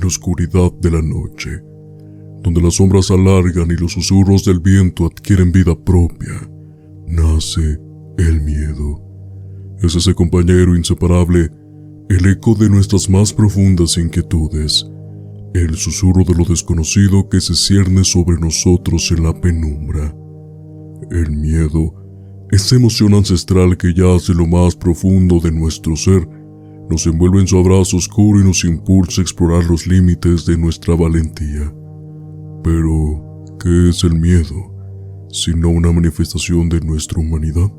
la oscuridad de la noche, donde las sombras se alargan y los susurros del viento adquieren vida propia, nace el miedo. Es ese compañero inseparable, el eco de nuestras más profundas inquietudes, el susurro de lo desconocido que se cierne sobre nosotros en la penumbra. El miedo, esa emoción ancestral que yace en lo más profundo de nuestro ser, nos envuelve en su abrazo oscuro y nos impulsa a explorar los límites de nuestra valentía. Pero, ¿qué es el miedo? Sino una manifestación de nuestra humanidad.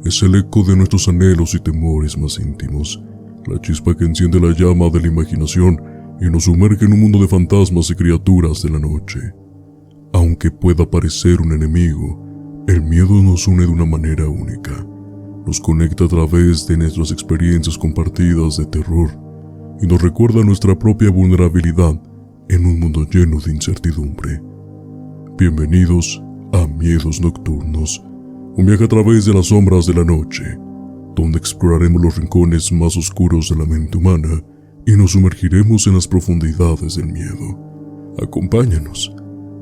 Es el eco de nuestros anhelos y temores más íntimos, la chispa que enciende la llama de la imaginación y nos sumerge en un mundo de fantasmas y criaturas de la noche. Aunque pueda parecer un enemigo, el miedo nos une de una manera única. Nos conecta a través de nuestras experiencias compartidas de terror y nos recuerda nuestra propia vulnerabilidad en un mundo lleno de incertidumbre. Bienvenidos a Miedos Nocturnos, un viaje a través de las sombras de la noche, donde exploraremos los rincones más oscuros de la mente humana y nos sumergiremos en las profundidades del miedo. Acompáñanos,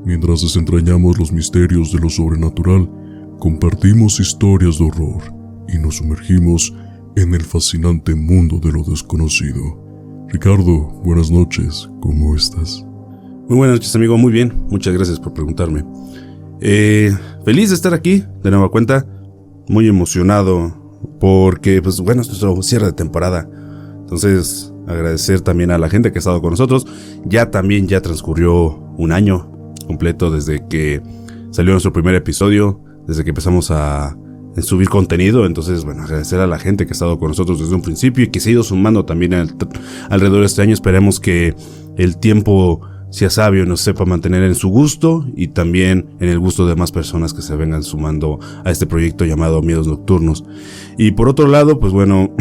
mientras desentrañamos los misterios de lo sobrenatural, compartimos historias de horror y nos sumergimos en el fascinante mundo de lo desconocido. Ricardo, buenas noches, ¿cómo estás? Muy buenas noches, amigo, muy bien, muchas gracias por preguntarme. Feliz de estar aquí, de nueva cuenta, muy emocionado, porque, pues bueno, es nuestro cierre de temporada. Entonces, agradecer también a la gente que ha estado con nosotros. Ya transcurrió un año completo desde que salió nuestro primer episodio, desde que empezamos a subir contenido. Entonces, bueno, agradecer a la gente que ha estado con nosotros desde un principio y que se ha ido sumando también alrededor de este año. Esperemos que el tiempo sea sabio y nos sepa mantener en su gusto y también en el gusto de más personas que se vengan sumando a este proyecto llamado Miedos Nocturnos. Y por otro lado, pues bueno,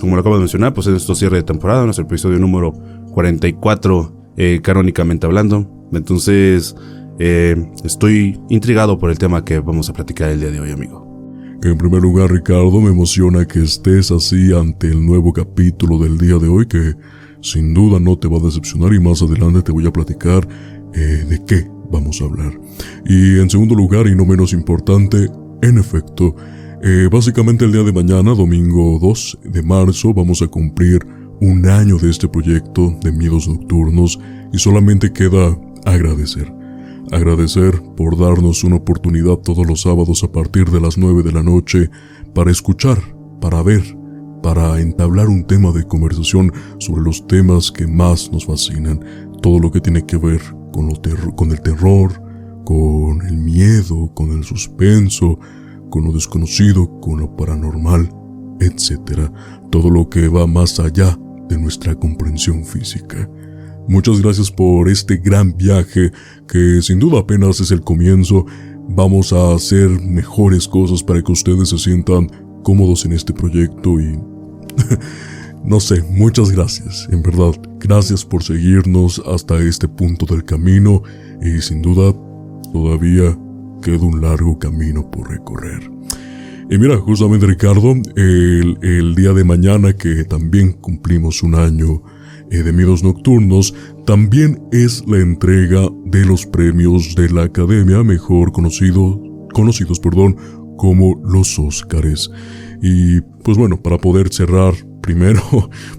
como lo acabo de mencionar, pues es nuestro cierre de temporada, nuestro episodio número 44, canónicamente hablando. Entonces, estoy intrigado por el tema que vamos a platicar el día de hoy, amigo. En primer lugar, Ricardo, me emociona que estés así ante el nuevo capítulo del día de hoy, que sin duda no te va a decepcionar y más adelante te voy a platicar de qué vamos a hablar. Y en segundo lugar, y no menos importante, en efecto, básicamente el día de mañana, domingo 2 de marzo, vamos a cumplir un año de este proyecto de Miedos Nocturnos y solamente queda agradecer. Agradecer por darnos una oportunidad todos los sábados a partir de las 9 de la noche para escuchar, para ver, para entablar un tema de conversación sobre los temas que más nos fascinan, todo lo que tiene que ver con el terror, con el miedo, con el suspenso, con lo desconocido, con lo paranormal, etc. Todo lo que va más allá de nuestra comprensión física. Muchas gracias por este gran viaje que sin duda apenas es el comienzo. Vamos a hacer mejores cosas para que ustedes se sientan cómodos en este proyecto y no sé, muchas gracias, en verdad, gracias por seguirnos hasta este punto del camino y sin duda todavía queda un largo camino por recorrer. Y mira, justamente Ricardo, el día de mañana que también cumplimos un año de Miedos Nocturnos, también es la entrega de los premios de la Academia, mejor conocidos como los Óscares. Y pues bueno, para poder cerrar primero,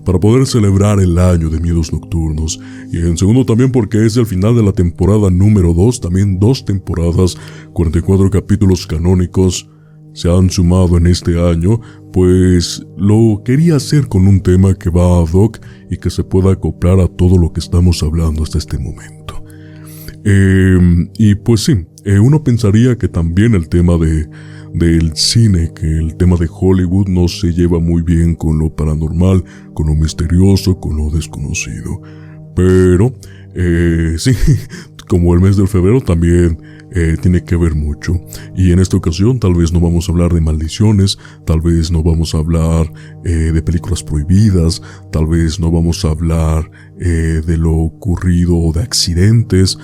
para poder celebrar el año de Miedos Nocturnos, y en segundo también porque es el final de la temporada número 2, también 2 temporadas, 44 capítulos canónicos se han sumado en este año, pues lo quería hacer con un tema que va ad hoc y que se pueda acoplar a todo lo que estamos hablando hasta este momento. Y pues sí, uno pensaría que también el tema del cine, que el tema de Hollywood no se lleva muy bien con lo paranormal, con lo misterioso, con lo desconocido. Pero, sí, como el mes de febrero también tiene que ver mucho. Y en esta ocasión tal vez no vamos a hablar de maldiciones, tal vez no vamos a hablar de películas prohibidas, tal vez no vamos a hablar de lo ocurrido o de accidentes,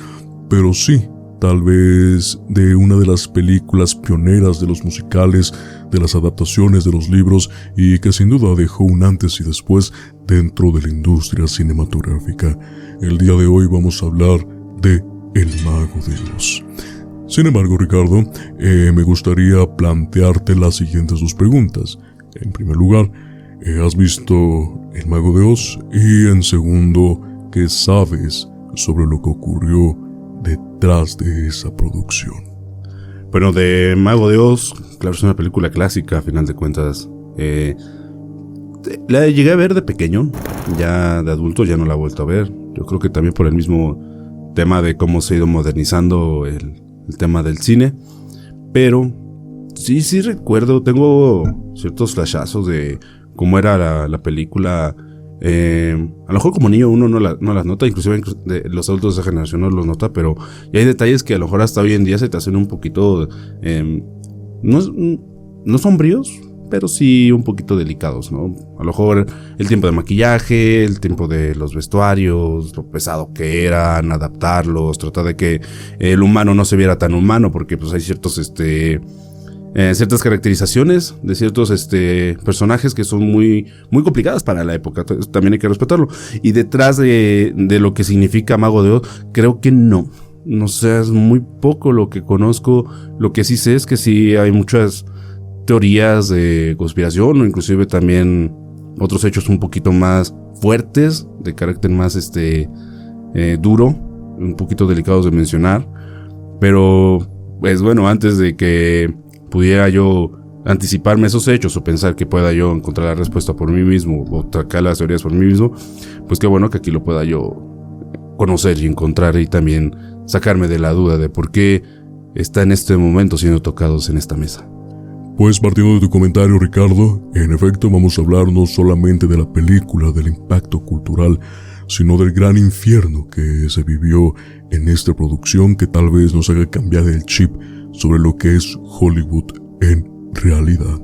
pero sí tal vez de una de las películas pioneras de los musicales, de las adaptaciones de los libros y que sin duda dejó un antes y después dentro de la industria cinematográfica. El día de hoy vamos a hablar de El Mago de Oz. Sin embargo, Ricardo, me gustaría plantearte las siguientes dos preguntas. En primer lugar, ¿has visto El Mago de Oz? Y en segundo, ¿qué sabes sobre lo que ocurrió detrás de esa producción? Bueno, de Mago de Oz, claro, es una película clásica, a final de cuentas. La llegué a ver de pequeño, ya de adulto ya no la he vuelto a ver. Yo creo que también por el mismo tema de cómo se ha ido modernizando el tema del cine. Pero sí recuerdo, tengo ciertos flashazos de cómo era la película. A lo mejor como niño uno no las nota, inclusive los adultos de esa generación no los nota, pero ya hay detalles que a lo mejor hasta hoy en día se te hacen un poquito no sombríos, pero sí un poquito delicados, ¿no? A lo mejor el tiempo de maquillaje, el tiempo de los vestuarios, lo pesado que eran, adaptarlos, tratar de que el humano no se viera tan humano, porque pues hay ciertas caracterizaciones de ciertos personajes que son muy complicadas para la época. También hay que respetarlo. Y detrás de lo que significa Mago de Oz, creo que no sé, es muy poco lo que conozco. Lo que sí sé es que sí hay muchas teorías de conspiración, o inclusive también otros hechos un poquito más fuertes, de carácter más duro, un poquito delicados de mencionar. Pero pues bueno, antes de que pudiera yo anticiparme esos hechos o pensar que pueda yo encontrar la respuesta por mí mismo o sacar las teorías por mí mismo, pues qué bueno que aquí lo pueda yo conocer y encontrar y también sacarme de la duda de por qué está en este momento siendo tocados en esta mesa. Pues partiendo de tu comentario, Ricardo, en efecto vamos a hablar no solamente de la película, del impacto cultural, sino del gran infierno que se vivió en esta producción que tal vez nos haga cambiar el chip sobre lo que es Hollywood en realidad.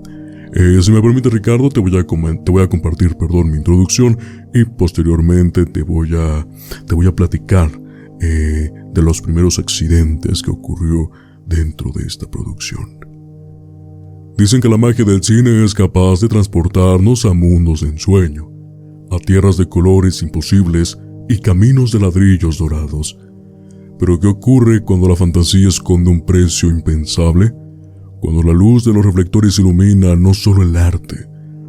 Si me permite, Ricardo, te voy a compartir mi introducción y posteriormente te voy a platicar de los primeros accidentes que ocurrió dentro de esta producción. Dicen que la magia del cine es capaz de transportarnos a mundos de ensueño, a tierras de colores imposibles y caminos de ladrillos dorados. Pero ¿qué ocurre cuando la fantasía esconde un precio impensable? Cuando la luz de los reflectores ilumina no solo el arte,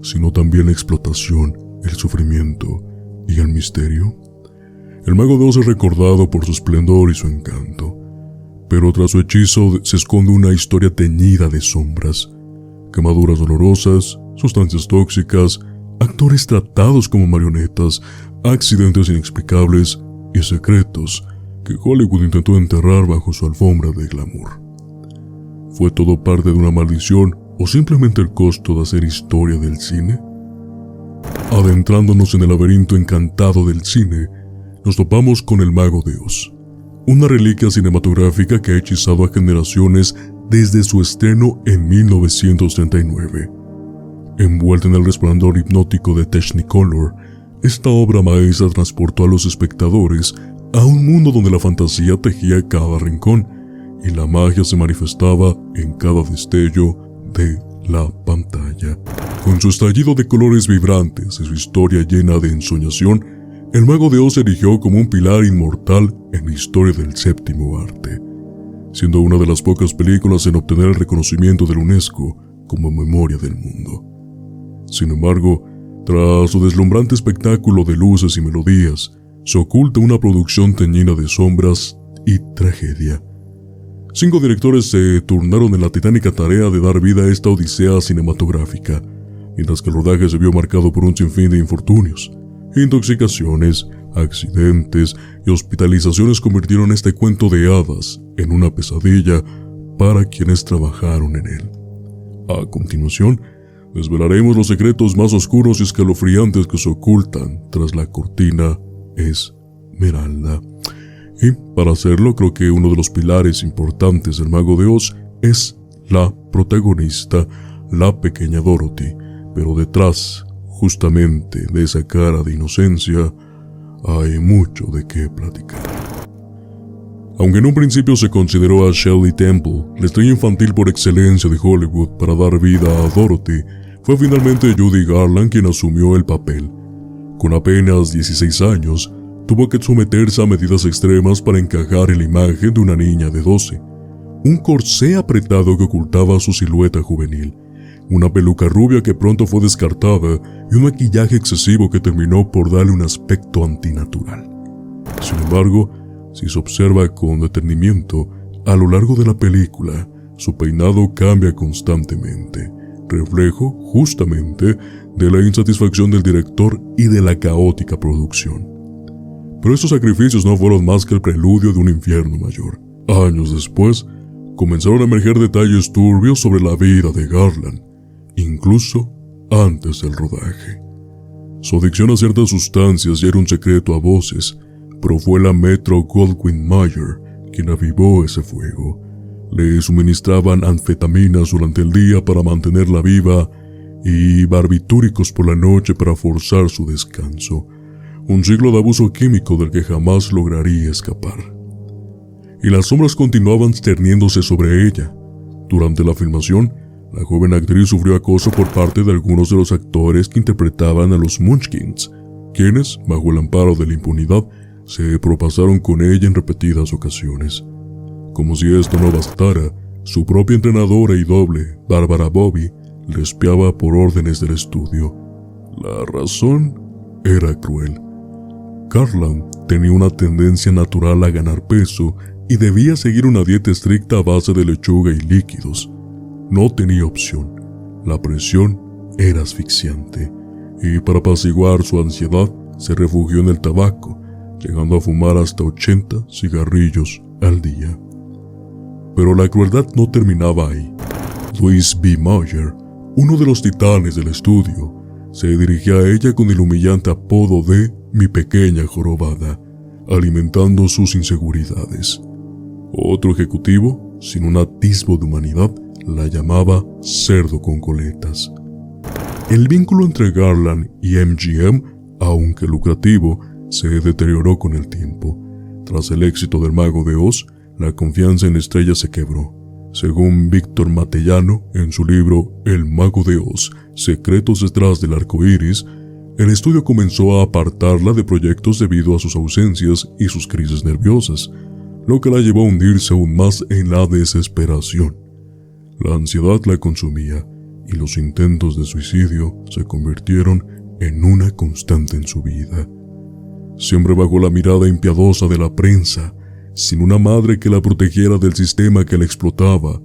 sino también la explotación, el sufrimiento y el misterio. El Mago de Oz es recordado por su esplendor y su encanto, pero tras su hechizo se esconde una historia teñida de sombras, quemaduras dolorosas, sustancias tóxicas, actores tratados como marionetas, accidentes inexplicables y secretos que Hollywood intentó enterrar bajo su alfombra de glamour. ¿Fue todo parte de una maldición o simplemente el costo de hacer historia del cine? Adentrándonos en el laberinto encantado del cine, nos topamos con El Mago de Oz, una reliquia cinematográfica que ha hechizado a generaciones desde su estreno en 1939. Envuelta en el resplandor hipnótico de Technicolor, esta obra maestra transportó a los espectadores a un mundo donde la fantasía tejía cada rincón y la magia se manifestaba en cada destello de la pantalla. Con su estallido de colores vibrantes y su historia llena de ensoñación, El Mago de Oz se erigió como un pilar inmortal en la historia del séptimo arte, siendo una de las pocas películas en obtener el reconocimiento de la UNESCO como memoria del mundo. Sin embargo, tras su deslumbrante espectáculo de luces y melodías, se oculta una producción teñida de sombras y tragedia. 5 directores se turnaron en la titánica tarea de dar vida a esta odisea cinematográfica, mientras que el rodaje se vio marcado por un sinfín de infortunios, intoxicaciones, accidentes y hospitalizaciones convirtieron este cuento de hadas en una pesadilla para quienes trabajaron en él. A continuación, desvelaremos los secretos más oscuros y escalofriantes que se ocultan tras la cortina esmeralda. Y para hacerlo, creo que uno de los pilares importantes del Mago de Oz es la protagonista, la pequeña Dorothy, pero detrás, justamente de esa cara de inocencia, hay mucho de qué platicar. Aunque en un principio se consideró a Shelley Temple la estrella infantil por excelencia de Hollywood para dar vida a Dorothy, fue finalmente Judy Garland quien asumió el papel. Con apenas 16 años, tuvo que someterse a medidas extremas para encajar en la imagen de una niña de 12. Un corsé apretado que ocultaba su silueta juvenil, una peluca rubia que pronto fue descartada y un maquillaje excesivo que terminó por darle un aspecto antinatural. Sin embargo, si se observa con detenimiento, a lo largo de la película, su peinado cambia constantemente, reflejo, justamente, de la insatisfacción del director y de la caótica producción. Pero estos sacrificios no fueron más que el preludio de un infierno mayor. Años después, comenzaron a emerger detalles turbios sobre la vida de Garland, incluso antes del rodaje. Su adicción a ciertas sustancias ya era un secreto a voces, pero fue la Metro-Goldwyn-Mayer quien avivó ese fuego. Le suministraban anfetaminas durante el día para mantenerla viva y barbitúricos por la noche para forzar su descanso. Un ciclo de abuso químico del que jamás lograría escapar. Y las sombras continuaban cerniéndose sobre ella. Durante la filmación, la joven actriz sufrió acoso por parte de algunos de los actores que interpretaban a los Munchkins, quienes, bajo el amparo de la impunidad, se propasaron con ella en repetidas ocasiones. Como si esto no bastara, su propia entrenadora y doble, Barbara Bobby, le espiaba por órdenes del estudio. La razón era cruel. Garland tenía una tendencia natural a ganar peso y debía seguir una dieta estricta a base de lechuga y líquidos. No tenía opción. La presión era asfixiante, y para apaciguar su ansiedad se refugió en el tabaco, llegando a fumar hasta 80 cigarrillos al día. Pero la crueldad no terminaba ahí. Louis B. Mayer, uno de los titanes del estudio, se dirigía a ella con el humillante apodo de mi pequeña jorobada, alimentando sus inseguridades. Otro ejecutivo, sin un atisbo de humanidad, la llamaba cerdo con coletas. El vínculo entre Garland y MGM, aunque lucrativo, se deterioró con el tiempo. Tras el éxito del Mago de Oz, la confianza en la estrella se quebró. Según Víctor Matellano, en su libro El Mago de Oz, Secretos detrás del arco iris, el estudio comenzó a apartarla de proyectos debido a sus ausencias y sus crisis nerviosas, lo que la llevó a hundirse aún más en la desesperación. La ansiedad la consumía y los intentos de suicidio se convirtieron en una constante en su vida. Siempre bajo la mirada impiadosa de la prensa, sin una madre que la protegiera del sistema que la explotaba,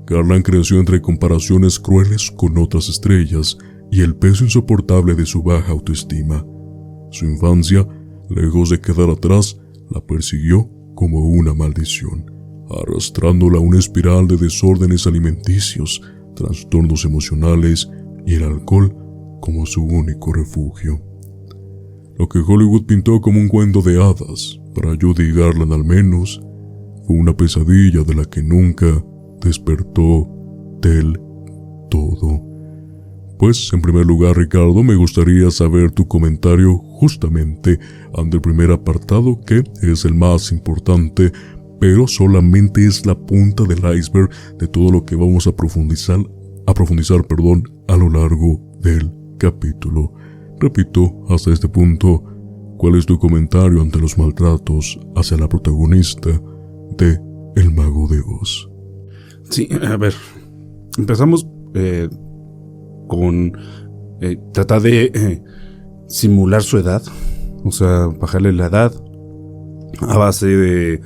Garland creció entre comparaciones crueles con otras estrellas y el peso insoportable de su baja autoestima. Su infancia, lejos de quedar atrás, la persiguió como una maldición, arrastrándola a una espiral de desórdenes alimenticios, trastornos emocionales y el alcohol como su único refugio. Lo que Hollywood pintó como un cuento de hadas, para Judy Garland al menos, fue una pesadilla de la que nunca despertó del todo. Pues, en primer lugar, Ricardo, me gustaría saber tu comentario justamente ante el primer apartado, que es el más importante, pero solamente es la punta del iceberg de todo lo que vamos a profundizar, a lo largo del capítulo. Repito, hasta este punto, ¿cuál es tu comentario ante los maltratos hacia la protagonista de El Mago de Oz? Sí, a ver, empezamos con tratar de simular su edad, o sea, bajarle la edad a base de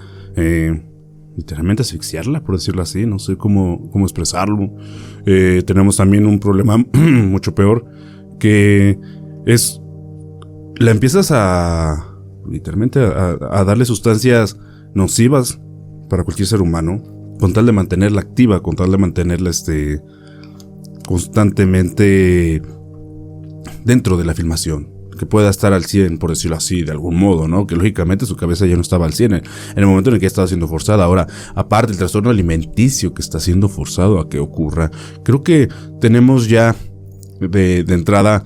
literalmente asfixiarla, por decirlo así, no sé cómo expresarlo. Tenemos también un problema mucho peor, que es, la empiezas a literalmente a darle sustancias nocivas para cualquier ser humano, con tal de mantenerla activa, con tal de mantenerla constantemente dentro de la filmación, que pueda estar al 100, por decirlo así, de algún modo, ¿no? Que lógicamente su cabeza ya no estaba al 100 en el momento en el que estaba siendo forzada. Ahora, aparte el trastorno alimenticio que está siendo forzado a que ocurra, creo que tenemos ya de entrada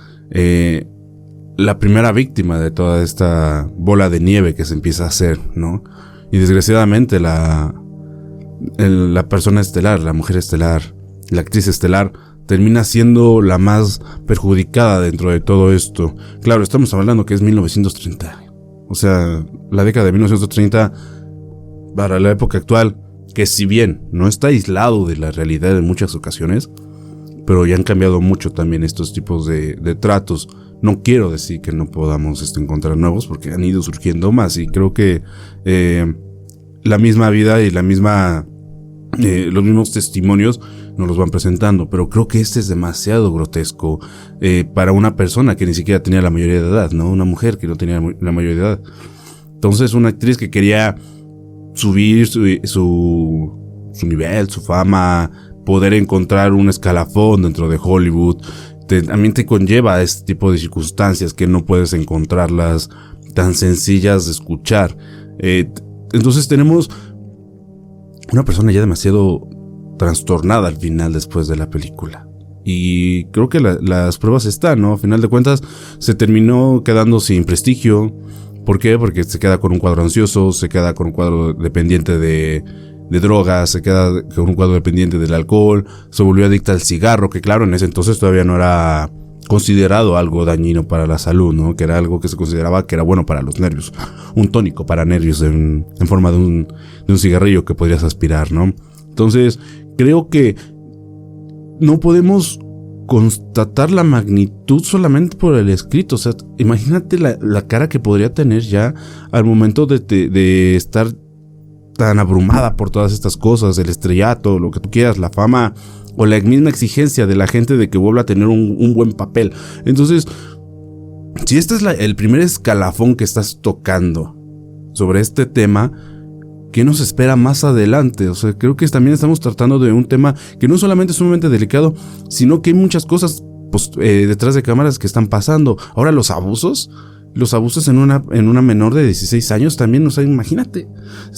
la primera víctima de toda esta bola de nieve que se empieza a hacer, ¿no? Y desgraciadamente la persona estelar, la mujer estelar, la actriz estelar, termina siendo la más perjudicada dentro de todo esto. Claro, estamos hablando que es 1930. O sea, la década de 1930 para la época actual, que si bien no está aislado de la realidad en muchas ocasiones, pero ya han cambiado mucho también estos tipos de tratos. No quiero decir que no podamos encontrar nuevos, porque han ido surgiendo más, y creo que la misma vida y los mismos testimonios nos los van presentando, pero creo que este es demasiado grotesco para una persona que ni siquiera tenía la mayoría de edad, ¿no? Una mujer que no tenía la mayoría de edad. Entonces, una actriz que quería subir su nivel, su fama, poder encontrar un escalafón dentro de Hollywood, también te conlleva a este tipo de circunstancias que no puedes encontrarlas tan sencillas de escuchar. Entonces tenemos una persona ya demasiado trastornada al final después de la película. Y creo que las pruebas están, ¿no? A final de cuentas se terminó quedando sin prestigio. ¿Por qué? Porque se queda con un cuadro ansioso, se queda con un cuadro dependiente de drogas, se queda con un cuadro dependiente del alcohol, se volvió adicta al cigarro, que claro, en ese entonces todavía no era considerado algo dañino para la salud, ¿no? Que era algo que se consideraba que era bueno para los nervios, un tónico para nervios en forma de un cigarrillo que podrías aspirar, ¿no? Entonces, creo que no podemos constatar la magnitud solamente por el escrito. O sea, imagínate la cara que podría tener ya al momento de estar tan abrumada por todas estas cosas, el estrellato, lo que tú quieras, la fama o la misma exigencia de la gente de que vuelva a tener un buen papel. Entonces, si este es el primer escalafón que estás tocando sobre este tema, ¿qué nos espera más adelante? O sea, creo que también estamos tratando de un tema que no solamente es sumamente delicado, sino que hay muchas cosas detrás de cámaras que están pasando. Ahora, los abusos en una menor de 16 años también, o sea, imagínate.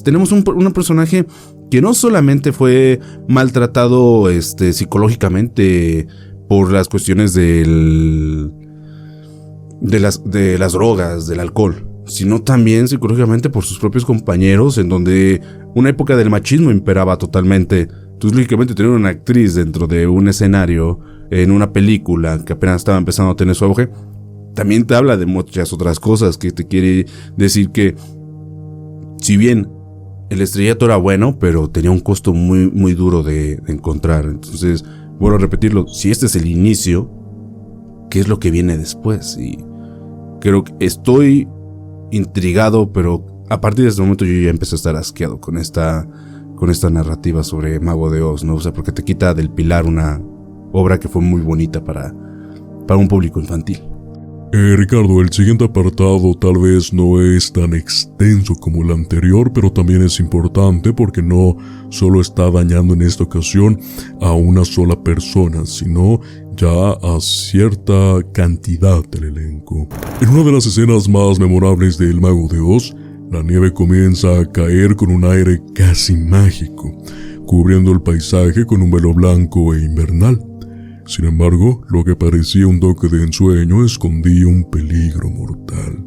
Tenemos un personaje que no solamente fue maltratado psicológicamente por las cuestiones de las drogas, del alcohol, sino también psicológicamente por sus propios compañeros, en donde una época del machismo imperaba totalmente. Entonces, lógicamente, tener una actriz dentro de un escenario, en una película que apenas estaba empezando a tener su auge, también te habla de muchas otras cosas, que te quiere decir que, si bien el estrellato era bueno, pero tenía un costo muy, muy duro de encontrar. Entonces, vuelvo a repetirlo, si este es el inicio, ¿qué es lo que viene después? Y creo que estoy intrigado, pero a partir de este momento yo ya empecé a estar asqueado con esta narrativa sobre Mago de Oz, ¿no? O sea, porque te quita del pilar una obra que fue muy bonita para un público infantil. Ricardo, el siguiente apartado tal vez no es tan extenso como el anterior, pero también es importante porque no solo está dañando en esta ocasión a una sola persona, sino ya a cierta cantidad del elenco. En una de las escenas más memorables de El Mago de Oz, la nieve comienza a caer con un aire casi mágico, cubriendo el paisaje con un velo blanco e invernal. Sin embargo, lo que parecía un toque de ensueño escondía un peligro mortal.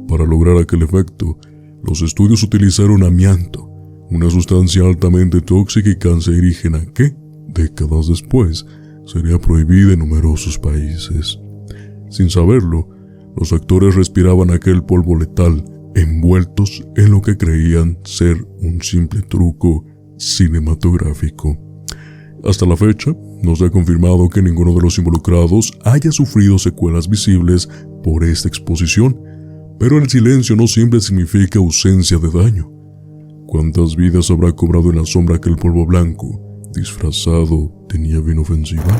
Para lograr aquel efecto, los estudios utilizaron amianto, una sustancia altamente tóxica y cancerígena que, décadas después, sería prohibida en numerosos países. Sin saberlo, los actores respiraban aquel polvo letal, envueltos en lo que creían ser un simple truco cinematográfico. Hasta la fecha, no se ha confirmado que ninguno de los involucrados haya sufrido secuelas visibles por esta exposición, pero el silencio no siempre significa ausencia de daño. ¿Cuántas vidas habrá cobrado en la sombra aquel polvo blanco, disfrazado de nieve inofensiva?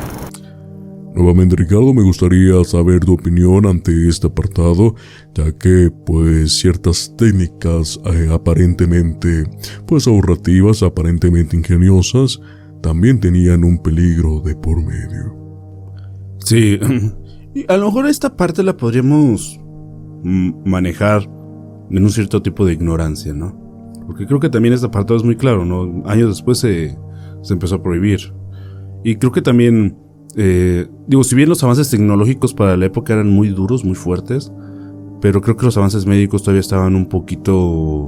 Nuevamente, Ricardo, me gustaría saber tu opinión ante este apartado, ya que ciertas técnicas aparentemente ahorrativas, aparentemente ingeniosas, también tenían un peligro de por medio. Sí, y a lo mejor esta parte la podríamos manejar en un cierto tipo de ignorancia, ¿no? Porque creo que también este apartado es muy claro, ¿no? Años después se empezó a prohibir. Y creo que también, si bien los avances tecnológicos para la época eran muy duros, muy fuertes, pero creo que los avances médicos todavía estaban un poquito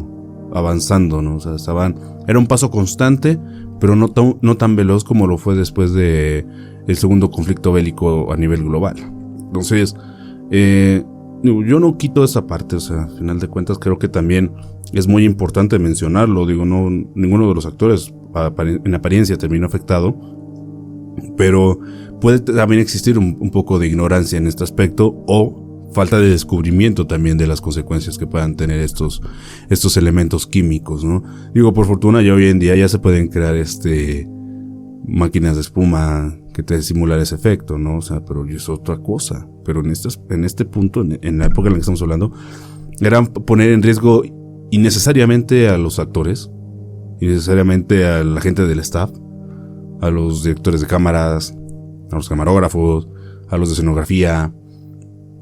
avanzando, ¿no? O sea, era un paso constante, pero no tan veloz como lo fue después de el segundo conflicto bélico a nivel global. Entonces, yo no quito esa parte, o sea, al final de cuentas creo que también es muy importante mencionarlo. Digo, no, ninguno de los actores en apariencia terminó afectado, pero puede también existir un poco de ignorancia en este aspecto o falta de descubrimiento también de las consecuencias que puedan tener estos elementos químicos, ¿no? Digo, por fortuna ya hoy en día ya se pueden crear máquinas de espuma que te simulan ese efecto, ¿no? O sea, pero es otra cosa. Pero en este punto, en la época en la que estamos hablando, era poner en riesgo innecesariamente a los actores, innecesariamente a la gente del staff, a los directores de cámaras, a los camarógrafos, a los de escenografía,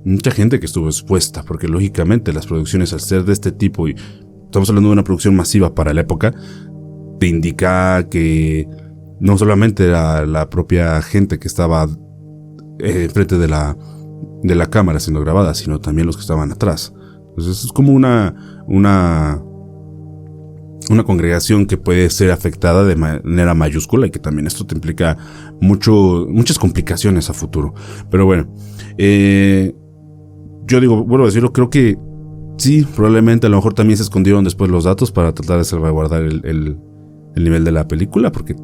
mucha gente que estuvo expuesta, porque lógicamente las producciones, al ser de este tipo, y estamos hablando de una producción masiva para la época, te indica que no solamente era la propia gente que estaba frente de la cámara siendo grabada, sino también los que estaban atrás. Entonces es como una congregación que puede ser afectada de manera mayúscula, y que también esto te implica muchas complicaciones a futuro. Pero bueno, yo digo, vuelvo a decirlo, creo que sí, probablemente a lo mejor también se escondieron después los datos para tratar de salvaguardar el nivel de la película, porque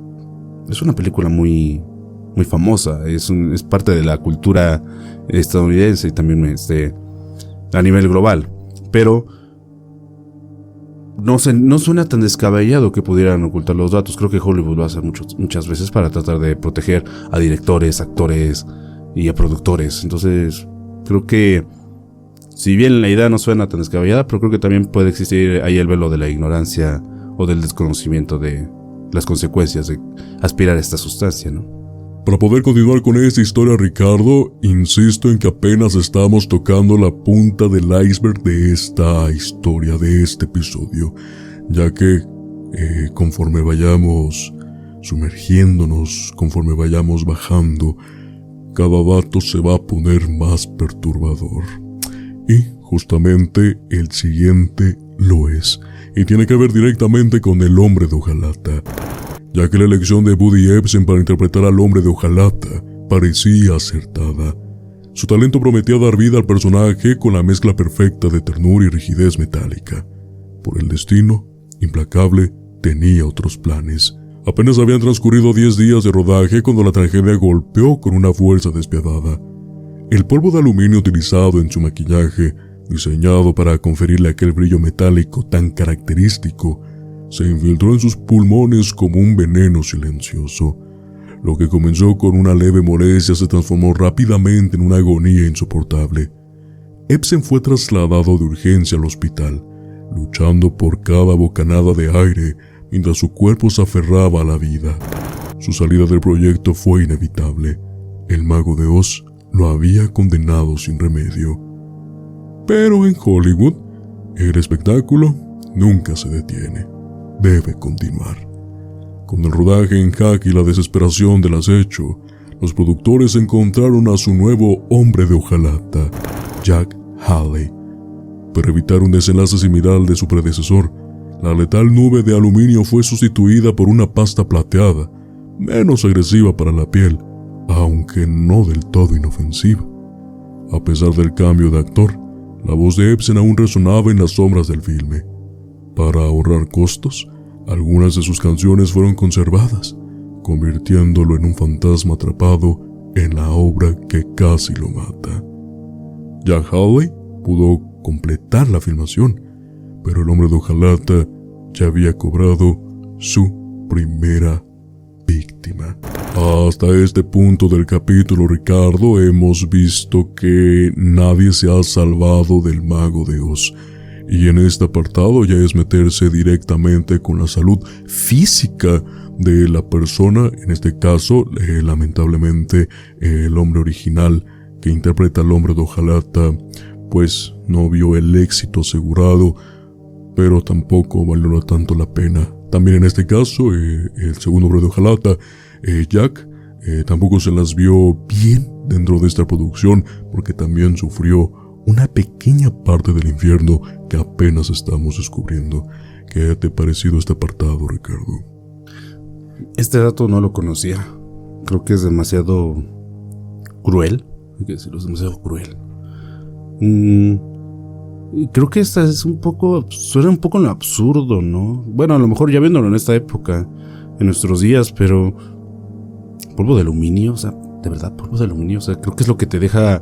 es una película muy, muy famosa, es parte de la cultura estadounidense y también a nivel global. Pero no suena tan descabellado que pudieran ocultar los datos. Creo que Hollywood lo hace muchas veces para tratar de proteger a directores, actores y a productores. Entonces, creo que si bien la idea no suena tan descabellada, pero creo que también puede existir ahí el velo de la ignorancia o del desconocimiento de las consecuencias de aspirar a esta sustancia, ¿no? Para poder continuar con esta historia, Ricardo, insisto en que apenas estamos tocando la punta del iceberg de esta historia, de este episodio, ya que conforme vayamos sumergiéndonos, conforme vayamos bajando, cada dato se va a poner más perturbador. Y justamente el siguiente lo es, y tiene que ver directamente con el hombre de hojalata, ya que la elección de Buddy Ebsen para interpretar al hombre de hojalata parecía acertada. Su talento prometía dar vida al personaje con la mezcla perfecta de ternura y rigidez metálica. Por el destino, implacable, tenía otros planes. Apenas habían transcurrido 10 días de rodaje cuando la tragedia golpeó con una fuerza despiadada. El polvo de aluminio utilizado en su maquillaje, diseñado para conferirle aquel brillo metálico tan característico, se infiltró en sus pulmones como un veneno silencioso. Lo que comenzó con una leve molestia se transformó rápidamente en una agonía insoportable. Ebsen fue trasladado de urgencia al hospital, luchando por cada bocanada de aire mientras su cuerpo se aferraba a la vida. Su salida del proyecto fue inevitable. El Mago de Oz lo había condenado sin remedio. Pero en Hollywood, el espectáculo nunca se detiene. Debe continuar. Con el rodaje en jaque y la desesperación del acecho, los productores encontraron a su nuevo hombre de hojalata, Jack Haley. Para evitar un desenlace similar al de su predecesor, la letal nube de aluminio fue sustituida por una pasta plateada, menos agresiva para la piel, aunque no del todo inofensiva. A pesar del cambio de actor, la voz de Ebsen aún resonaba en las sombras del filme. Para ahorrar costos, algunas de sus canciones fueron conservadas, convirtiéndolo en un fantasma atrapado en la obra que casi lo mata. Jack Haley pudo completar la filmación, pero el hombre de hojalata ya había cobrado su primera víctima. Hasta este punto del capítulo, Ricardo, hemos visto que nadie se ha salvado del Mago de Oz. Y en este apartado ya es meterse directamente con la salud física de la persona. En este caso, lamentablemente, el hombre original que interpreta al hombre de hojalata, pues no vio el éxito asegurado, pero tampoco valió tanto la pena. También en este caso, el segundo hombre de hojalata, Jack, tampoco se las vio bien dentro de esta producción, porque también sufrió una pequeña parte del infierno que apenas estamos descubriendo. ¿Qué te ha parecido este apartado, Ricardo? Este dato no lo conocía. Creo que es demasiado cruel. Hay que decirlo, es demasiado cruel. Creo que esta es suena un poco en lo absurdo, ¿no? Bueno, a lo mejor ya viéndolo en esta época, en nuestros días, pero polvo de aluminio, o sea, de verdad, polvo de aluminio, o sea, creo que es lo que te deja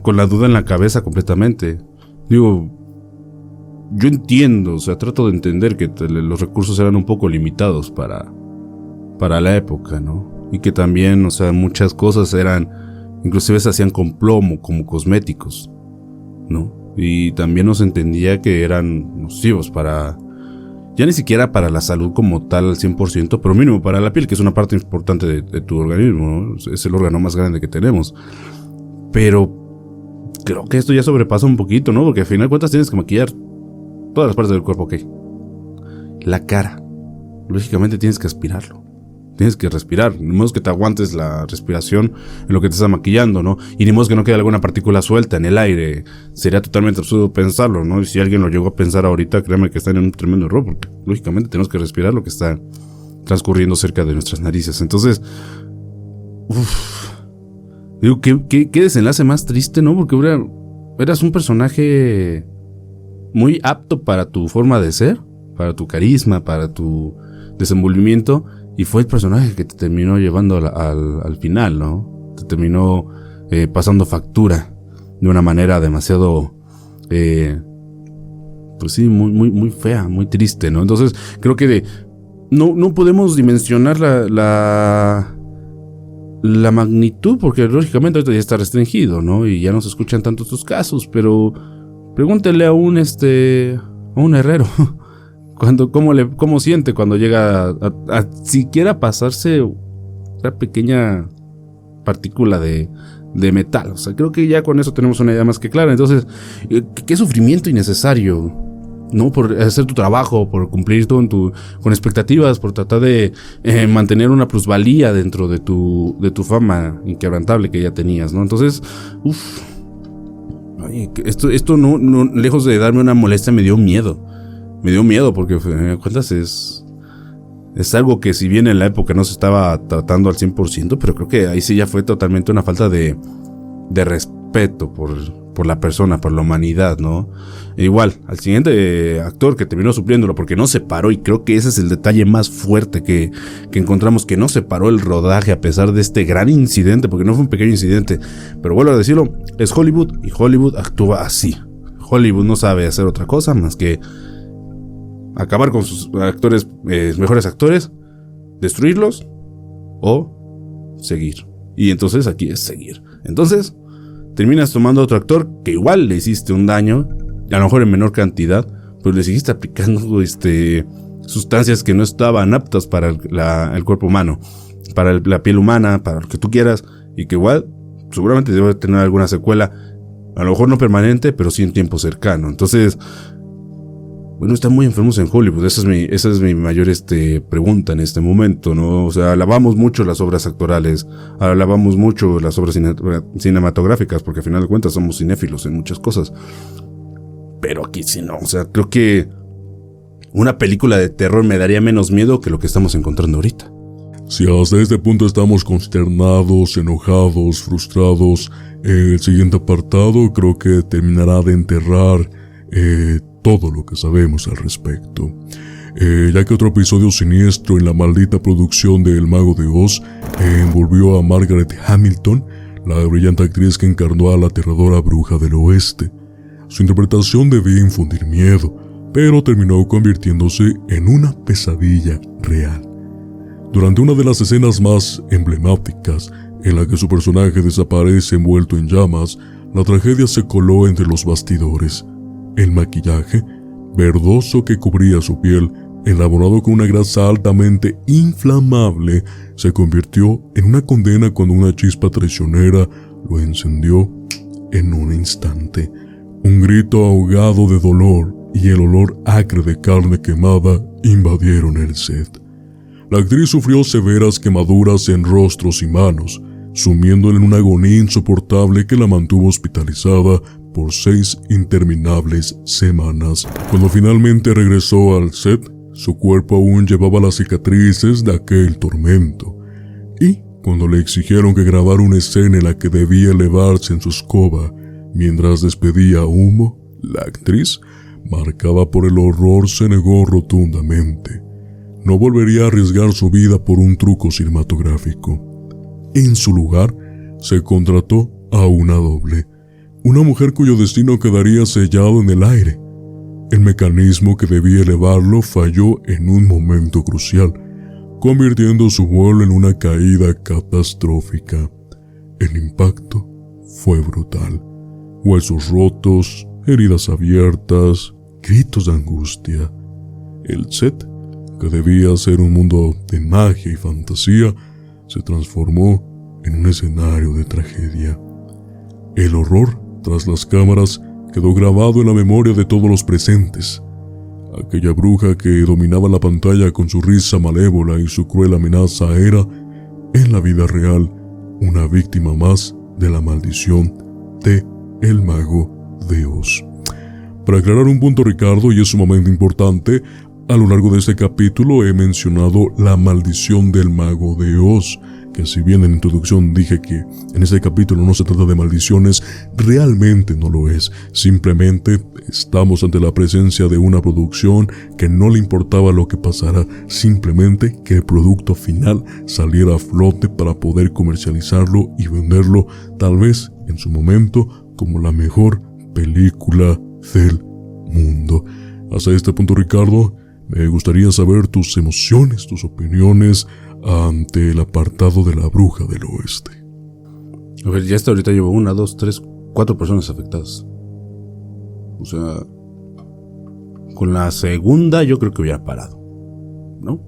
con la duda en la cabeza completamente. Digo, yo entiendo, o sea, trato de entender que los recursos eran un poco limitados para la época, ¿no? Y que también, o sea, muchas cosas inclusive se hacían con plomo, como cosméticos, ¿no? Y también nos entendía que eran nocivos ya ni siquiera para la salud como tal al 100%, pero mínimo para la piel, que es una parte importante de tu organismo, ¿no? Es el órgano más grande que tenemos. Pero creo que esto ya sobrepasa un poquito, ¿no? Porque al final de cuentas tienes que maquillar todas las partes del cuerpo, ok. La cara, lógicamente tienes que aspirarlo. Tienes que respirar, ni modo que te aguantes la respiración en lo que te estás maquillando, ¿no? Y ni modo que no quede alguna partícula suelta en el aire. Sería totalmente absurdo pensarlo, ¿no? Y si alguien lo llegó a pensar ahorita, créanme que están en un tremendo error, porque lógicamente tenemos que respirar lo que está transcurriendo cerca de nuestras narices. Entonces, digo, ¿qué desenlace más triste, ¿no? Porque eras un personaje muy apto para tu forma de ser, para tu carisma, para tu desenvolvimiento. Y fue el personaje que te terminó llevando al final, ¿no? Te terminó pasando factura de una manera demasiado, pues sí, muy, muy, muy fea, muy triste, ¿no? Entonces, creo que no podemos dimensionar la magnitud, porque lógicamente ahorita ya está restringido, ¿no? Y ya no se escuchan tanto estos casos, pero pregúntele a un herrero. ¿Cómo siente cuando llega a siquiera pasarse una pequeña partícula de metal? O sea, creo que ya con eso tenemos una idea más que clara. Entonces, qué sufrimiento innecesario, ¿no? Por hacer tu trabajo, por cumplir con expectativas, por tratar de mantener una plusvalía dentro de tu fama inquebrantable que ya tenías, ¿no? Entonces, esto no, lejos de darme una molestia, me dio miedo. Me dio miedo porque, me cuentas, es algo que si bien en la época no se estaba tratando al 100%, pero creo que ahí sí ya fue totalmente una falta de respeto por la persona, por la humanidad, ¿no? E igual, al siguiente actor que terminó supliéndolo porque no se paró, y creo que ese es el detalle más fuerte que encontramos, que no se paró el rodaje a pesar de este gran incidente, porque no fue un pequeño incidente, pero vuelvo a decirlo, es Hollywood y Hollywood actúa así. Hollywood no sabe hacer otra cosa más que acabar con sus actores, mejores actores, destruirlos o seguir. Y entonces aquí es seguir. Entonces terminas tomando a otro actor que igual le hiciste un daño, a lo mejor en menor cantidad, pero le seguiste aplicando sustancias que no estaban aptas para el cuerpo humano, para la piel humana, para lo que tú quieras, y que igual seguramente debe tener alguna secuela, a lo mejor no permanente, pero sí en tiempo cercano. Entonces, bueno, están muy enfermos en Hollywood. Esa es mi mayor pregunta en este momento, ¿no? O sea, alabamos mucho las obras actorales, alabamos mucho las obras cinematográficas, porque al final de cuentas somos cinéfilos en muchas cosas. Pero aquí sí no, o sea, creo que una película de terror me daría menos miedo que lo que estamos encontrando ahorita. Si hasta este punto estamos consternados, enojados, frustrados, el siguiente apartado creo que terminará de enterrar todo lo que sabemos al respecto. Ya que otro episodio siniestro en la maldita producción de El Mago de Oz envolvió a Margaret Hamilton, la brillante actriz que encarnó a la aterradora bruja del oeste. Su interpretación debía infundir miedo, pero terminó convirtiéndose en una pesadilla real. Durante una de las escenas más emblemáticas, en la que su personaje desaparece envuelto en llamas, la tragedia se coló entre los bastidores. El maquillaje, verdoso que cubría su piel, elaborado con una grasa altamente inflamable, se convirtió en una condena cuando una chispa traicionera lo encendió en un instante. Un grito ahogado de dolor y el olor acre de carne quemada invadieron el set. La actriz sufrió severas quemaduras en rostros y manos, sumiéndola en una agonía insoportable que la mantuvo hospitalizada por 6 interminables semanas. Cuando finalmente regresó al set, su cuerpo aún llevaba las cicatrices de aquel tormento. Y cuando le exigieron que grabara una escena en la que debía elevarse en su escoba mientras despedía humo, la actriz, marcada por el horror, se negó rotundamente. No volvería a arriesgar su vida por un truco cinematográfico. En su lugar, se contrató a una doble, una mujer cuyo destino quedaría sellado en el aire. El mecanismo que debía elevarlo falló en un momento crucial, convirtiendo su vuelo en una caída catastrófica. El impacto fue brutal. Huesos rotos, heridas abiertas, gritos de angustia. El set, que debía ser un mundo de magia y fantasía, se transformó en un escenario de tragedia. El horror tras las cámaras quedó grabado en la memoria de todos los presentes. Aquella bruja que dominaba la pantalla con su risa malévola y su cruel amenaza era, en la vida real, una víctima más de la maldición de El Mago de Oz. Para aclarar un punto, Ricardo, y es sumamente importante, a lo largo de este capítulo he mencionado la maldición del Mago de Oz, que si bien en la introducción dije que en este capítulo no se trata de maldiciones, realmente no lo es. Simplemente estamos ante la presencia de una producción que no le importaba lo que pasara, simplemente que el producto final saliera a flote para poder comercializarlo y venderlo, tal vez en su momento, como la mejor película del mundo. Hasta este punto, Ricardo, me gustaría saber tus emociones, tus opiniones ante el apartado de La Bruja del Oeste. A ver, ya hasta ahorita llevo 1, 2, 3, 4 personas afectadas. O sea, con la segunda yo creo que hubiera parado, ¿no?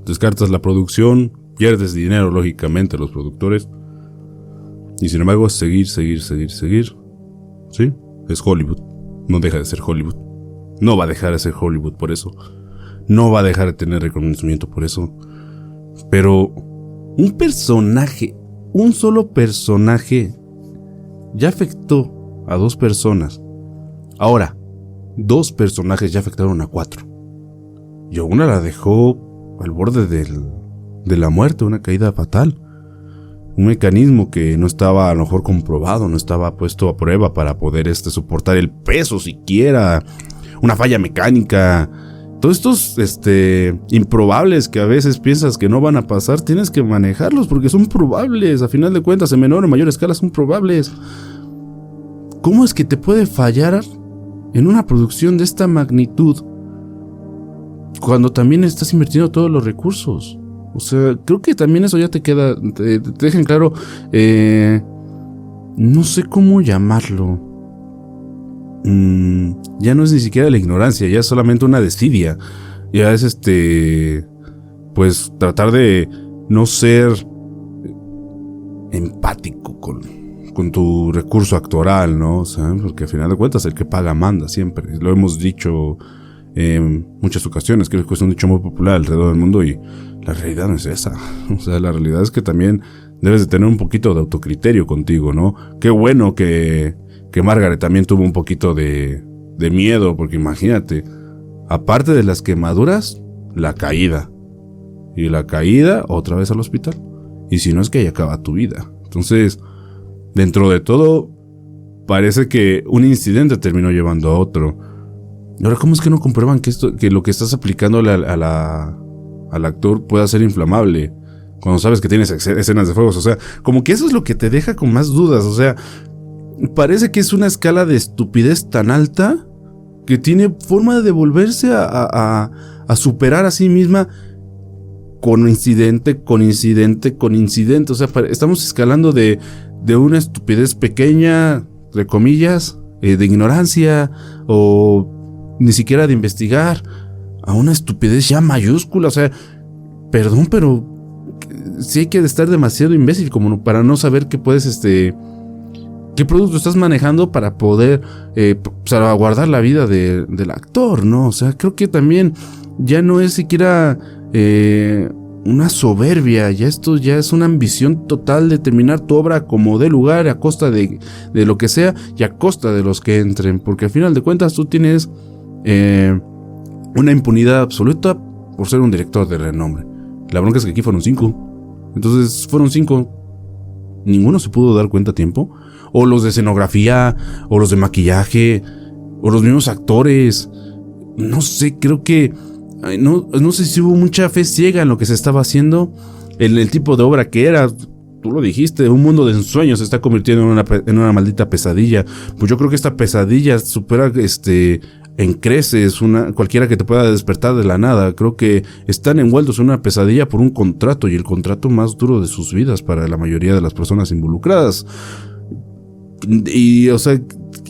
Descartas la producción, pierdes dinero lógicamente los productores. Y sin embargo, seguir. ¿Sí? Es Hollywood. No deja de ser Hollywood. No va a dejar de ser Hollywood por eso. No va a dejar de tener reconocimiento por eso. Pero un personaje, un solo personaje, ya afectó a 2 personas. Ahora, 2 personajes ya afectaron a 4. Y a una la dejó al borde de la muerte, una caída fatal. Un mecanismo que no estaba a lo mejor comprobado, no estaba puesto a prueba para poder soportar el peso siquiera. Una falla mecánica. Todos estos improbables que a veces piensas que no van a pasar, tienes que manejarlos porque son probables. A final de cuentas, en menor o mayor escala son probables. ¿Cómo es que te puede fallar en una producción de esta magnitud cuando también estás invirtiendo todos los recursos? O sea, creo que también eso ya te queda, te dejan claro, no sé cómo llamarlo. Ya no es ni siquiera la ignorancia, ya es solamente una desidia. Ya es pues tratar de no ser empático con tu recurso actoral, ¿no? O sea, porque al final de cuentas el que paga manda siempre. Lo hemos dicho en muchas ocasiones, creo que es un dicho muy popular alrededor del mundo y la realidad no es esa. O sea, la realidad es que también debes de tener un poquito de autocriterio contigo, ¿no? Qué bueno que Margaret también tuvo un poquito de miedo, porque imagínate, aparte de las quemaduras, la caída. Y la caída otra vez al hospital. Y si no es que ahí acaba tu vida. Entonces, dentro de todo, parece que un incidente terminó llevando a otro. Ahora, ¿cómo es que no comprueban que lo que estás aplicándole al actor pueda ser inflamable? Cuando sabes que tienes escenas de fuegos. O sea, como que eso es lo que te deja con más dudas. O sea, parece que es una escala de estupidez tan alta que tiene forma de volverse a superar a sí misma con incidente. O sea, estamos escalando de una estupidez pequeña, entre comillas, de ignorancia o ni siquiera de investigar, a una estupidez ya mayúscula. O sea, perdón, pero sí hay que estar demasiado imbécil como para no saber que puedes qué producto estás manejando para poder salvaguardar la vida del actor, ¿no? O sea, creo que también ya no es siquiera una soberbia, esto ya es una ambición total de terminar tu obra como de lugar, a costa de lo que sea y a costa de los que entren, porque al final de cuentas tú tienes una impunidad absoluta por ser un director de renombre. La bronca es que aquí fueron 5, entonces fueron 5, ninguno se pudo dar cuenta a tiempo, o los de escenografía, o los de maquillaje, o los mismos actores, no sé, creo que no sé si hubo mucha fe ciega en lo que se estaba haciendo, en el tipo de obra que era. Tú lo dijiste, un mundo de ensueños se está convirtiendo en una maldita pesadilla. Pues yo creo que esta pesadilla supera en creces cualquiera que te pueda despertar de la nada. Creo que están envueltos en una pesadilla por un contrato, y el contrato más duro de sus vidas para la mayoría de las personas involucradas. Y, o sea,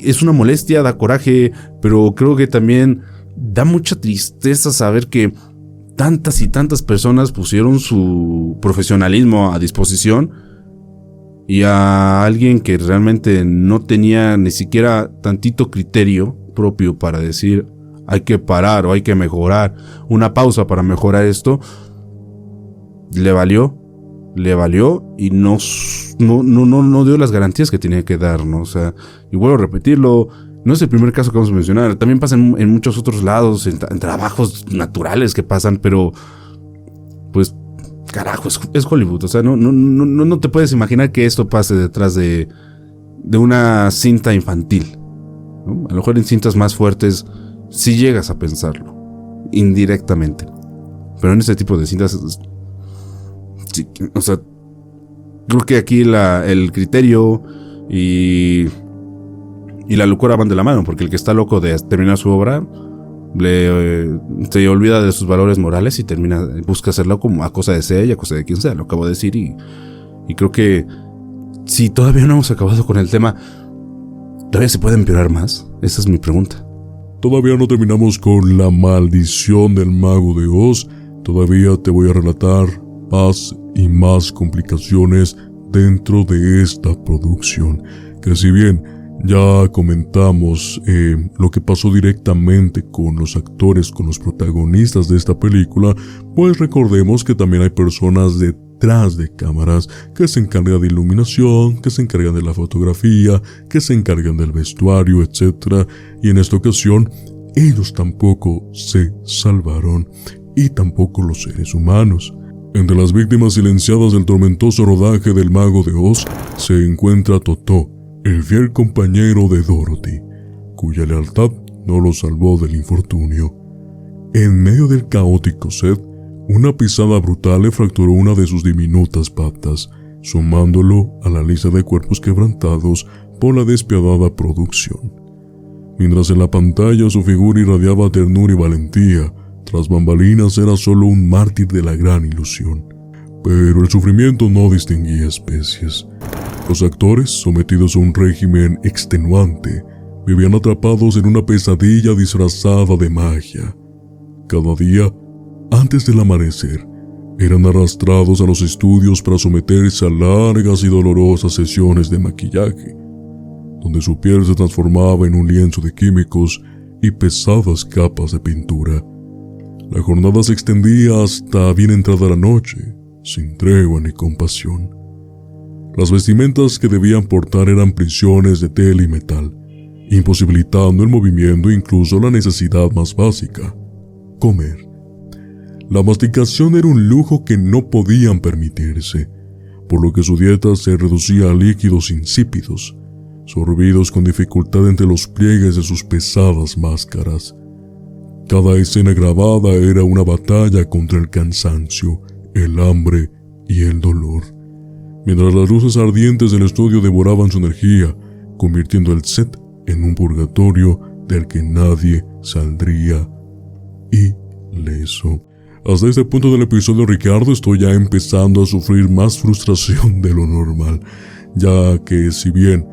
es una molestia, da coraje, pero creo que también da mucha tristeza saber que tantas y tantas personas pusieron su profesionalismo a disposición, y a alguien que realmente no tenía ni siquiera tantito criterio propio para decir hay que parar o hay que mejorar, una pausa para mejorar esto, le valió y no dio las garantías que tenía que dar, ¿no? O sea, y vuelvo a repetirlo, no es el primer caso que vamos a mencionar, también pasa en muchos otros lados, en trabajos naturales que pasan, pero pues carajo, es Hollywood, o sea, no te puedes imaginar que esto pase detrás de una cinta infantil, ¿no? A lo mejor en cintas más fuertes sí llegas a pensarlo, indirectamente, pero en este tipo de cintas, sí, o sea, creo que aquí el criterio y la locura van de la mano, porque el que está loco de terminar su obra se olvida de sus valores morales y busca hacerlo como a cosa de sea y a cosa de quien sea. Lo acabo de decir y creo que si todavía no hemos acabado con el tema, ¿todavía se puede empeorar más? Esa es mi pregunta. Todavía no terminamos con la maldición del Mago de Oz. Todavía te voy a relatar más y más complicaciones dentro de esta producción, que si bien ya comentamos lo que pasó directamente con los actores, con los protagonistas de esta película, pues recordemos que también hay personas detrás de cámaras que se encargan de iluminación, que se encargan de la fotografía, que se encargan del vestuario, etc. Y en esta ocasión, ellos tampoco se salvaron, y tampoco los seres humanos. Entre las víctimas silenciadas del tormentoso rodaje del Mago de Oz se encuentra Totó, el fiel compañero de Dorothy, cuya lealtad no lo salvó del infortunio. En medio del caótico set, una pisada brutal le fracturó una de sus diminutas patas, sumándolo a la lista de cuerpos quebrantados por la despiadada producción. Mientras en la pantalla su figura irradiaba ternura y valentía, tras bambalinas era solo un mártir de la gran ilusión. Pero el sufrimiento no distinguía especies. Los actores, sometidos a un régimen extenuante, vivían atrapados en una pesadilla disfrazada de magia. Cada día, antes del amanecer, eran arrastrados a los estudios para someterse a largas y dolorosas sesiones de maquillaje, donde su piel se transformaba en un lienzo de químicos y pesadas capas de pintura. La jornada se extendía hasta bien entrada la noche, sin tregua ni compasión. Las vestimentas que debían portar eran prisiones de tela y metal, imposibilitando el movimiento e incluso la necesidad más básica: comer. La masticación era un lujo que no podían permitirse, por lo que su dieta se reducía a líquidos insípidos, sorbidos con dificultad entre los pliegues de sus pesadas máscaras. Cada escena grabada era una batalla contra el cansancio, el hambre y el dolor, mientras las luces ardientes del estudio devoraban su energía, convirtiendo el set en un purgatorio del que nadie saldría ileso. Hasta este punto del episodio, Ricardo, estoy ya empezando a sufrir más frustración de lo normal, ya que si bien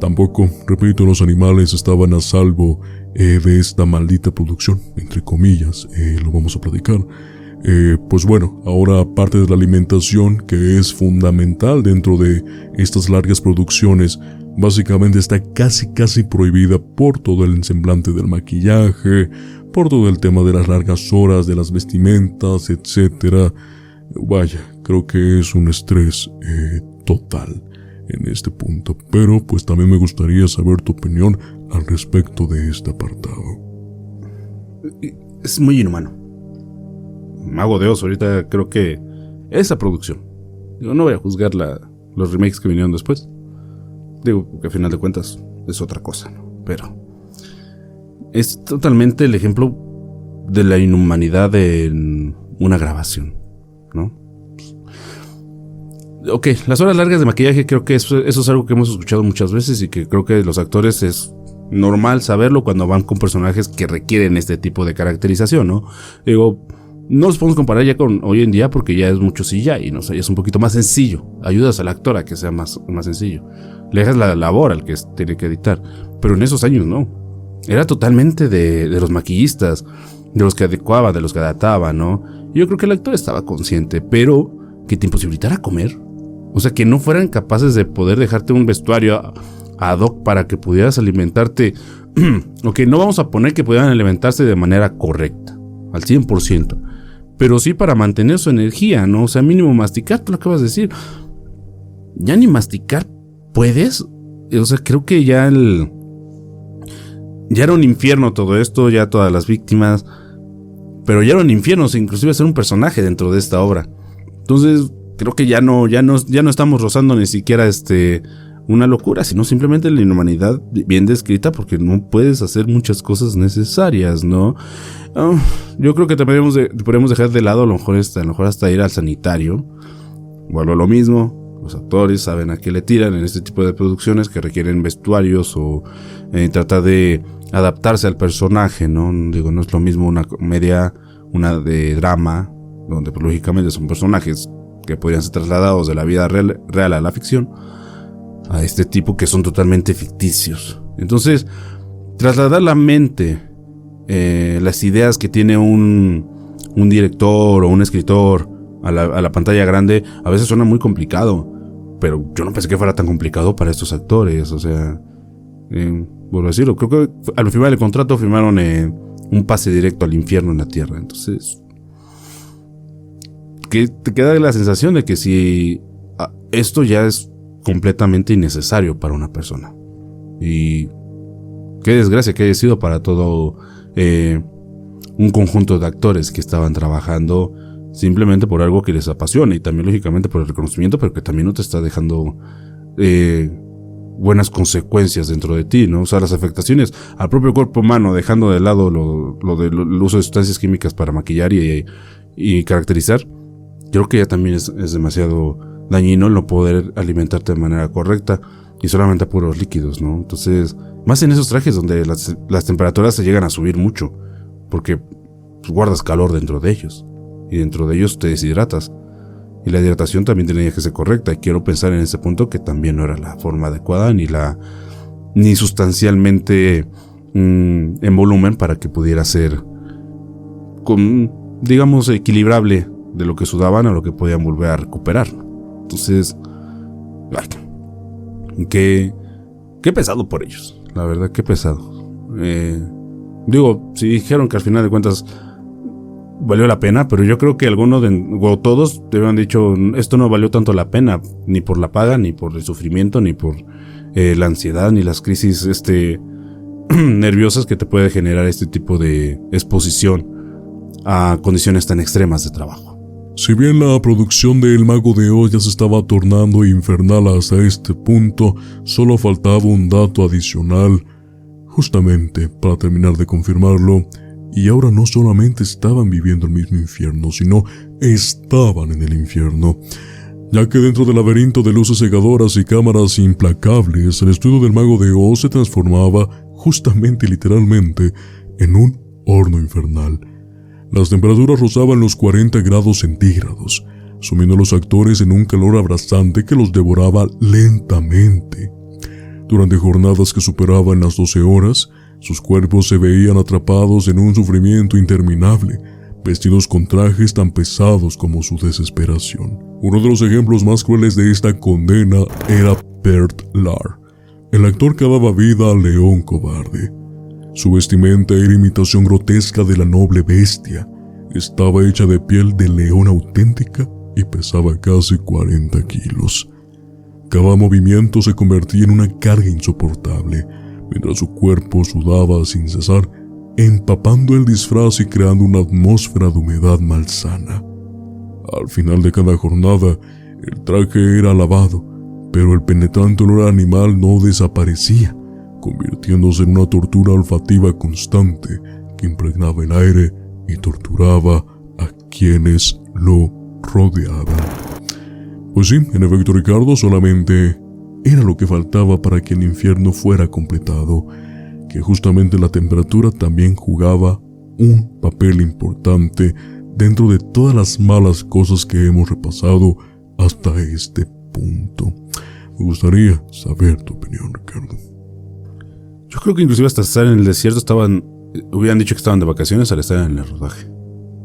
tampoco, repito, los animales estaban a salvo de esta maldita producción, entre comillas, lo vamos a platicar. Pues bueno, ahora parte de la alimentación, que es fundamental dentro de estas largas producciones, básicamente está casi prohibida por todo el semblante del maquillaje, por todo el tema de las largas horas de las vestimentas, etc. Vaya, creo que es un estrés total en este punto, pero pues también me gustaría saber tu opinión al respecto de este apartado. Es muy inhumano. Mago de Oz, ahorita creo que esa producción, digo, no voy a juzgar los remakes que vinieron después, digo, que al final de cuentas es otra cosa, ¿no? Pero es totalmente el ejemplo de la inhumanidad en una grabación, ¿no? Ok, las horas largas de maquillaje, creo que eso es algo que hemos escuchado muchas veces y que creo que los actores es normal saberlo cuando van con personajes que requieren este tipo de caracterización, ¿no? Digo, no los podemos comparar ya con hoy en día porque ya es mucho CGI, ¿no? O sea, ya es un poquito más sencillo. Ayudas al actor a que sea más sencillo. Le dejas la labor al que tiene que editar. Pero en esos años no. Era totalmente de los maquillistas, de los que adecuaban, de los que adaptaban, ¿no? Yo creo que el actor estaba consciente, pero que te imposibilitara comer. O sea, que no fueran capaces de poder dejarte un vestuario ad hoc para que pudieras alimentarte. Ok, no vamos a poner que pudieran alimentarse de manera correcta, al 100%. Pero sí para mantener su energía, ¿no? O sea, mínimo masticar, tú lo acabas de decir. Ya ni masticar puedes. O sea, creo que ya era un infierno todo esto, ya todas las víctimas. Pero ya era un infierno, o sea, inclusive ser un personaje dentro de esta obra. Entonces, creo que ya no estamos rozando ni siquiera una locura, sino simplemente la inhumanidad bien descrita, porque no puedes hacer muchas cosas necesarias, ¿no? Yo creo que también podemos dejar de lado a lo mejor hasta ir al sanitario. Vuelvo a lo mismo, los actores saben a qué le tiran en este tipo de producciones que requieren vestuarios o tratar de adaptarse al personaje, ¿no? Digo, no es lo mismo una comedia, una de drama, donde pues, lógicamente son personajes que podrían ser trasladados de la vida real a la ficción, a este tipo que son totalmente ficticios. Entonces, trasladar la mente, las ideas que tiene un director o un escritor a la pantalla grande, a veces suena muy complicado, pero yo no pensé que fuera tan complicado para estos actores. O sea, por decirlo, creo que al firmar el contrato firmaron un pase directo al infierno en la tierra. Entonces, que te queda la sensación de que si esto ya es completamente innecesario para una persona. Y qué desgracia que haya sido para todo un conjunto de actores que estaban trabajando simplemente por algo que les apasiona y también lógicamente por el reconocimiento, pero que también no te está dejando buenas consecuencias dentro de ti, ¿no? O sea, las afectaciones al propio cuerpo humano, dejando de lado lo del uso de sustancias químicas para maquillar y caracterizar, creo que ya también es demasiado dañino el no poder alimentarte de manera correcta y solamente a puros líquidos, ¿no? Entonces, más en esos trajes donde las temperaturas se llegan a subir mucho, porque pues, guardas calor dentro de ellos y dentro de ellos te deshidratas y la hidratación también tenía que ser correcta, y quiero pensar en ese punto que también no era la forma adecuada ni sustancialmente en volumen para que pudiera ser digamos equilibrable de lo que sudaban a lo que podían volver a recuperar. Entonces, qué pesado por ellos, la verdad, qué pesado. Digo, si dijeron que al final de cuentas valió la pena, pero yo creo que algunos o todos te habían dicho, esto no valió tanto la pena, ni por la paga, ni por el sufrimiento, ni por la ansiedad, ni las crisis nerviosas que te puede generar este tipo de exposición a condiciones tan extremas de trabajo. Si bien la producción de El Mago de Oz ya se estaba tornando infernal hasta este punto, solo faltaba un dato adicional, justamente para terminar de confirmarlo, y ahora no solamente estaban viviendo el mismo infierno, sino estaban en el infierno, ya que dentro del laberinto de luces cegadoras y cámaras implacables, el estudio del Mago de Oz se transformaba justamente y literalmente en un horno infernal. Las temperaturas rozaban los 40 grados centígrados, sumiendo a los actores en un calor abrasante que los devoraba lentamente. Durante jornadas que superaban las 12 horas, sus cuerpos se veían atrapados en un sufrimiento interminable, vestidos con trajes tan pesados como su desesperación. Uno de los ejemplos más crueles de esta condena era Bert Lahr, el actor que daba vida al león cobarde. Su vestimenta era imitación grotesca de la noble bestia. Estaba hecha de piel de león auténtica y pesaba casi 40 kilos. Cada movimiento se convertía en una carga insoportable, mientras su cuerpo sudaba sin cesar, empapando el disfraz y creando una atmósfera de humedad malsana. Al final de cada jornada, el traje era lavado, pero el penetrante olor animal no desaparecía, convirtiéndose en una tortura olfativa constante que impregnaba el aire y torturaba a quienes lo rodeaban. Pues sí, en efecto, Ricardo, solamente era lo que faltaba para que el infierno fuera completado, que justamente la temperatura también jugaba un papel importante dentro de todas las malas cosas que hemos repasado hasta este punto. Me gustaría saber tu opinión, Ricardo. Yo creo que inclusive hasta estar en el desierto hubieran dicho que estaban de vacaciones al estar en el rodaje.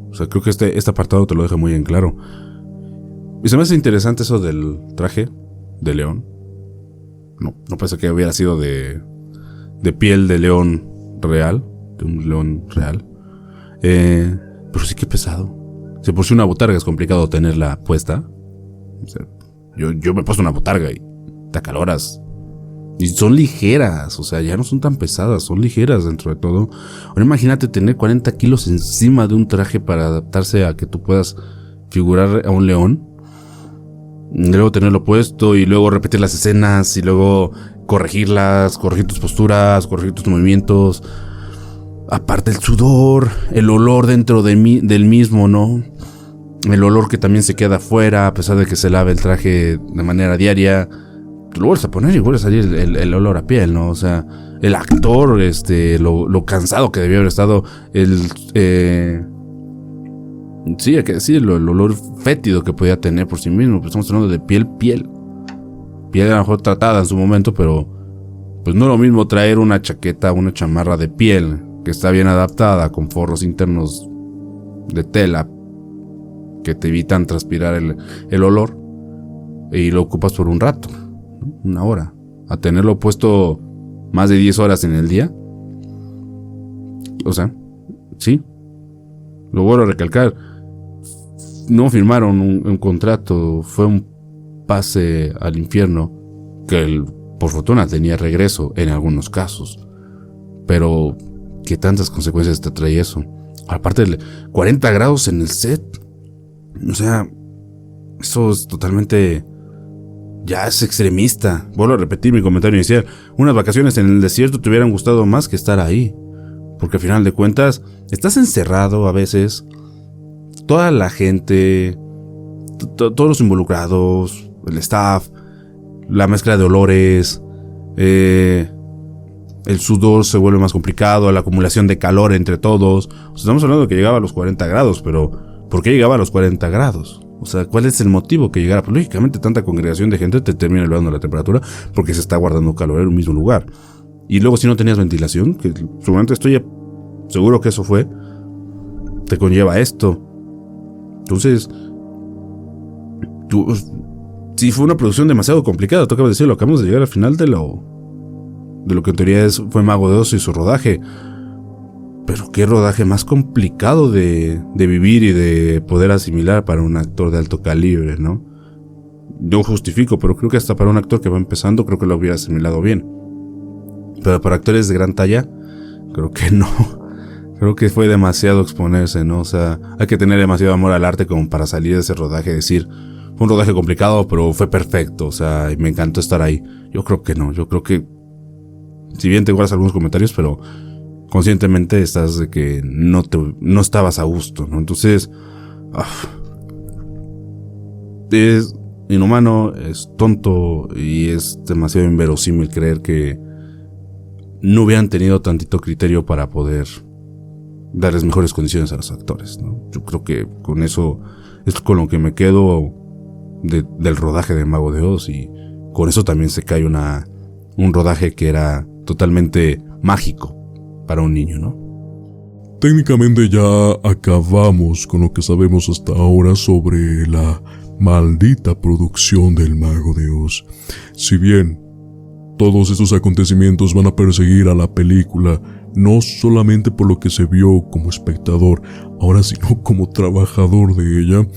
O sea, creo que este apartado te lo deja muy en claro. Y se me hace interesante eso del traje de león. No pensé que hubiera sido de piel de león real, de un león real. Pero sí que pesado. Si por si una botarga es complicado tenerla puesta. O sea, yo me he puesto una botarga y te acaloras. Y son ligeras, o sea, ya no son tan pesadas, son ligeras dentro de todo. Ahora imagínate tener 40 kilos encima de un traje para adaptarse a que tú puedas figurar a un león. Y luego tenerlo puesto y luego repetir las escenas y luego corregirlas, corregir tus posturas, corregir tus movimientos. Aparte el sudor, el olor dentro del mismo, ¿no? El olor que también se queda afuera a pesar de que se lave el traje de manera diaria. Lo vuelves a poner y vuelve a salir el olor a piel, ¿no? O sea, el actor, lo cansado que debió haber estado, el olor fétido que podía tener por sí mismo. Pues estamos hablando de piel a lo mejor tratada en su momento, pero pues no es lo mismo traer una chaqueta, una chamarra de piel que está bien adaptada con forros internos de tela que te evitan transpirar el olor y lo ocupas por un rato, ¿no? Una hora, a tenerlo puesto más de 10 horas en el día. O sea, sí, lo vuelvo a recalcar, no firmaron un contrato, fue un pase al infierno que por fortuna tenía regreso en algunos casos, pero ¿qué tantas consecuencias te trae eso? Aparte de 40 grados en el set, o sea, eso es totalmente, ya es extremista. Vuelvo a repetir mi comentario inicial, unas vacaciones en el desierto te hubieran gustado más que estar ahí, porque al final de cuentas estás encerrado a veces, toda la gente, todos los involucrados, el staff, la mezcla de olores, el sudor se vuelve más complicado, la acumulación de calor entre todos. O sea, estamos hablando de que llegaba a los 40 grados, pero ¿por qué llegaba a los 40 grados? O sea, ¿cuál es el motivo que llegara? Pues lógicamente tanta congregación de gente te termina elevando la temperatura porque se está guardando calor en un mismo lugar. Y luego si no tenías ventilación, que seguramente estoy seguro que eso fue, te conlleva esto. Entonces, sí fue una producción demasiado complicada, tú acabas de decirlo, acabamos de llegar al final de lo que en teoría fue Mago de Oz y su rodaje. Pero qué rodaje más complicado de vivir y de poder asimilar para un actor de alto calibre, ¿no? Yo justifico, pero creo que hasta para un actor que va empezando, creo que lo hubiera asimilado bien. Pero para actores de gran talla, creo que no. Creo que fue demasiado exponerse, ¿no? O sea, hay que tener demasiado amor al arte como para salir de ese rodaje y decir, fue un rodaje complicado, pero fue perfecto, o sea, y me encantó estar ahí. Yo creo que no, yo creo que, si bien te guardas algunos comentarios, pero conscientemente estás de que no estabas a gusto, ¿no? Entonces, es inhumano, es tonto y es demasiado inverosímil creer que no hubieran tenido tantito criterio para poder darles mejores condiciones a los actores, ¿no? Yo creo que con eso es con lo que me quedo del rodaje de Mago de Oz, y con eso también se cae un rodaje que era totalmente mágico para un niño, ¿no? Técnicamente ya acabamos con lo que sabemos hasta ahora sobre la maldita producción del Mago de Oz. Si bien todos estos acontecimientos van a perseguir a la película no solamente por lo que se vio como espectador, ahora sino como trabajador de ella.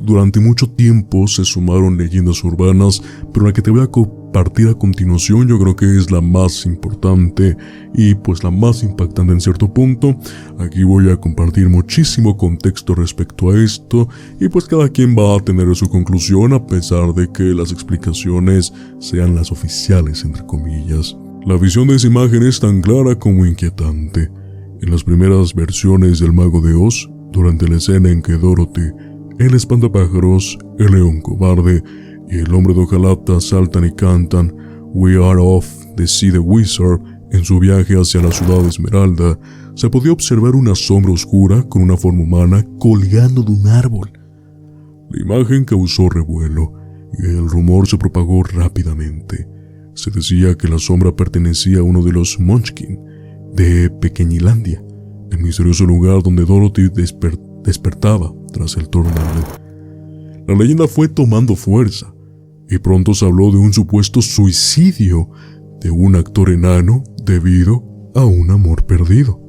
Durante mucho tiempo se sumaron leyendas urbanas, pero la que te voy a compartir a continuación yo creo que es la más importante y pues la más impactante en cierto punto. Aquí voy a compartir muchísimo contexto respecto a esto y pues cada quien va a tener su conclusión a pesar de que las explicaciones sean las oficiales entre comillas. La visión de esa imagen es tan clara como inquietante. En las primeras versiones del Mago de Oz, durante la escena en que Dorothy, el espantapájaros, el león cobarde y el hombre de hojalata saltan y cantan We Are Off to See the Wizard en su viaje hacia la ciudad de Esmeralda, se podía observar una sombra oscura con una forma humana colgando de un árbol. La imagen causó revuelo y el rumor se propagó rápidamente. Se decía que la sombra pertenecía a uno de los Munchkin de Pequeñilandia, el misterioso lugar donde Dorothy despertaba tras el tornado. La leyenda fue tomando fuerza y pronto se habló de un supuesto suicidio de un actor enano debido a un amor perdido,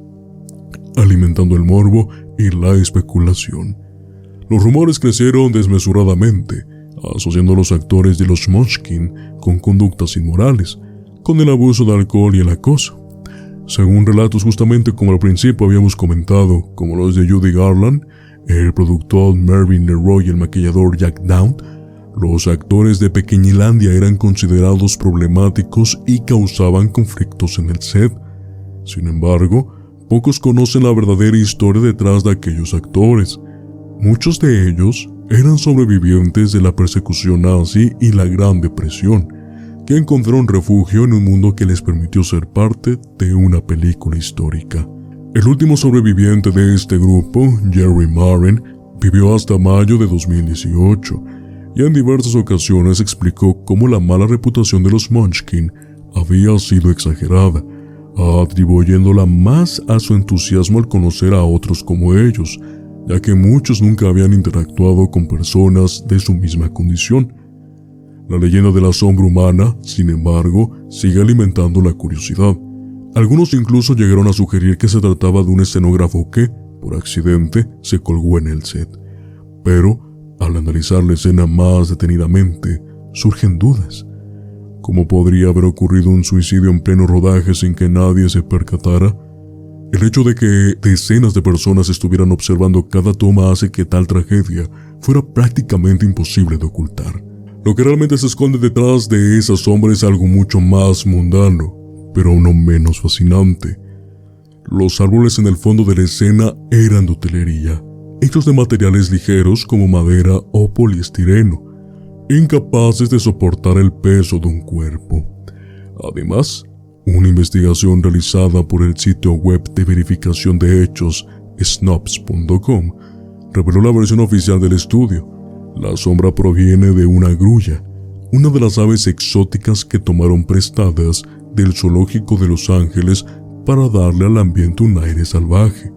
alimentando el morbo y la especulación. Los rumores crecieron desmesuradamente, asociando a los actores de los Munchkin con conductas inmorales, con el abuso de alcohol y el acoso. Según relatos justamente como al principio habíamos comentado, como los de Judy Garland, el productor Mervyn LeRoy y el maquillador Jack Down, los actores de Pequeñilandia eran considerados problemáticos y causaban conflictos en el set. Sin embargo, pocos conocen la verdadera historia detrás de aquellos actores. Muchos de ellos eran sobrevivientes de la persecución nazi y la Gran Depresión, que encontraron refugio en un mundo que les permitió ser parte de una película histórica. El último sobreviviente de este grupo, Jerry Maren, vivió hasta mayo de 2018 y en diversas ocasiones explicó cómo la mala reputación de los Munchkin había sido exagerada, atribuyéndola más a su entusiasmo al conocer a otros como ellos, ya que muchos nunca habían interactuado con personas de su misma condición. La leyenda de la sombra humana, sin embargo, sigue alimentando la curiosidad. Algunos incluso llegaron a sugerir que se trataba de un escenógrafo que, por accidente, se colgó en el set. Pero, al analizar la escena más detenidamente, surgen dudas. ¿Cómo podría haber ocurrido un suicidio en pleno rodaje sin que nadie se percatara? El hecho de que decenas de personas estuvieran observando cada toma hace que tal tragedia fuera prácticamente imposible de ocultar. Lo que realmente se esconde detrás de esa sombra es algo mucho más mundano, pero no menos fascinante. Los árboles en el fondo de la escena eran de utilería, hechos de materiales ligeros como madera o poliestireno, incapaces de soportar el peso de un cuerpo. Además, una investigación realizada por el sitio web de verificación de hechos Snopes.com reveló la versión oficial del estudio. La sombra proviene de una grulla, una de las aves exóticas que tomaron prestadas del zoológico de Los Ángeles para darle al ambiente un aire salvaje.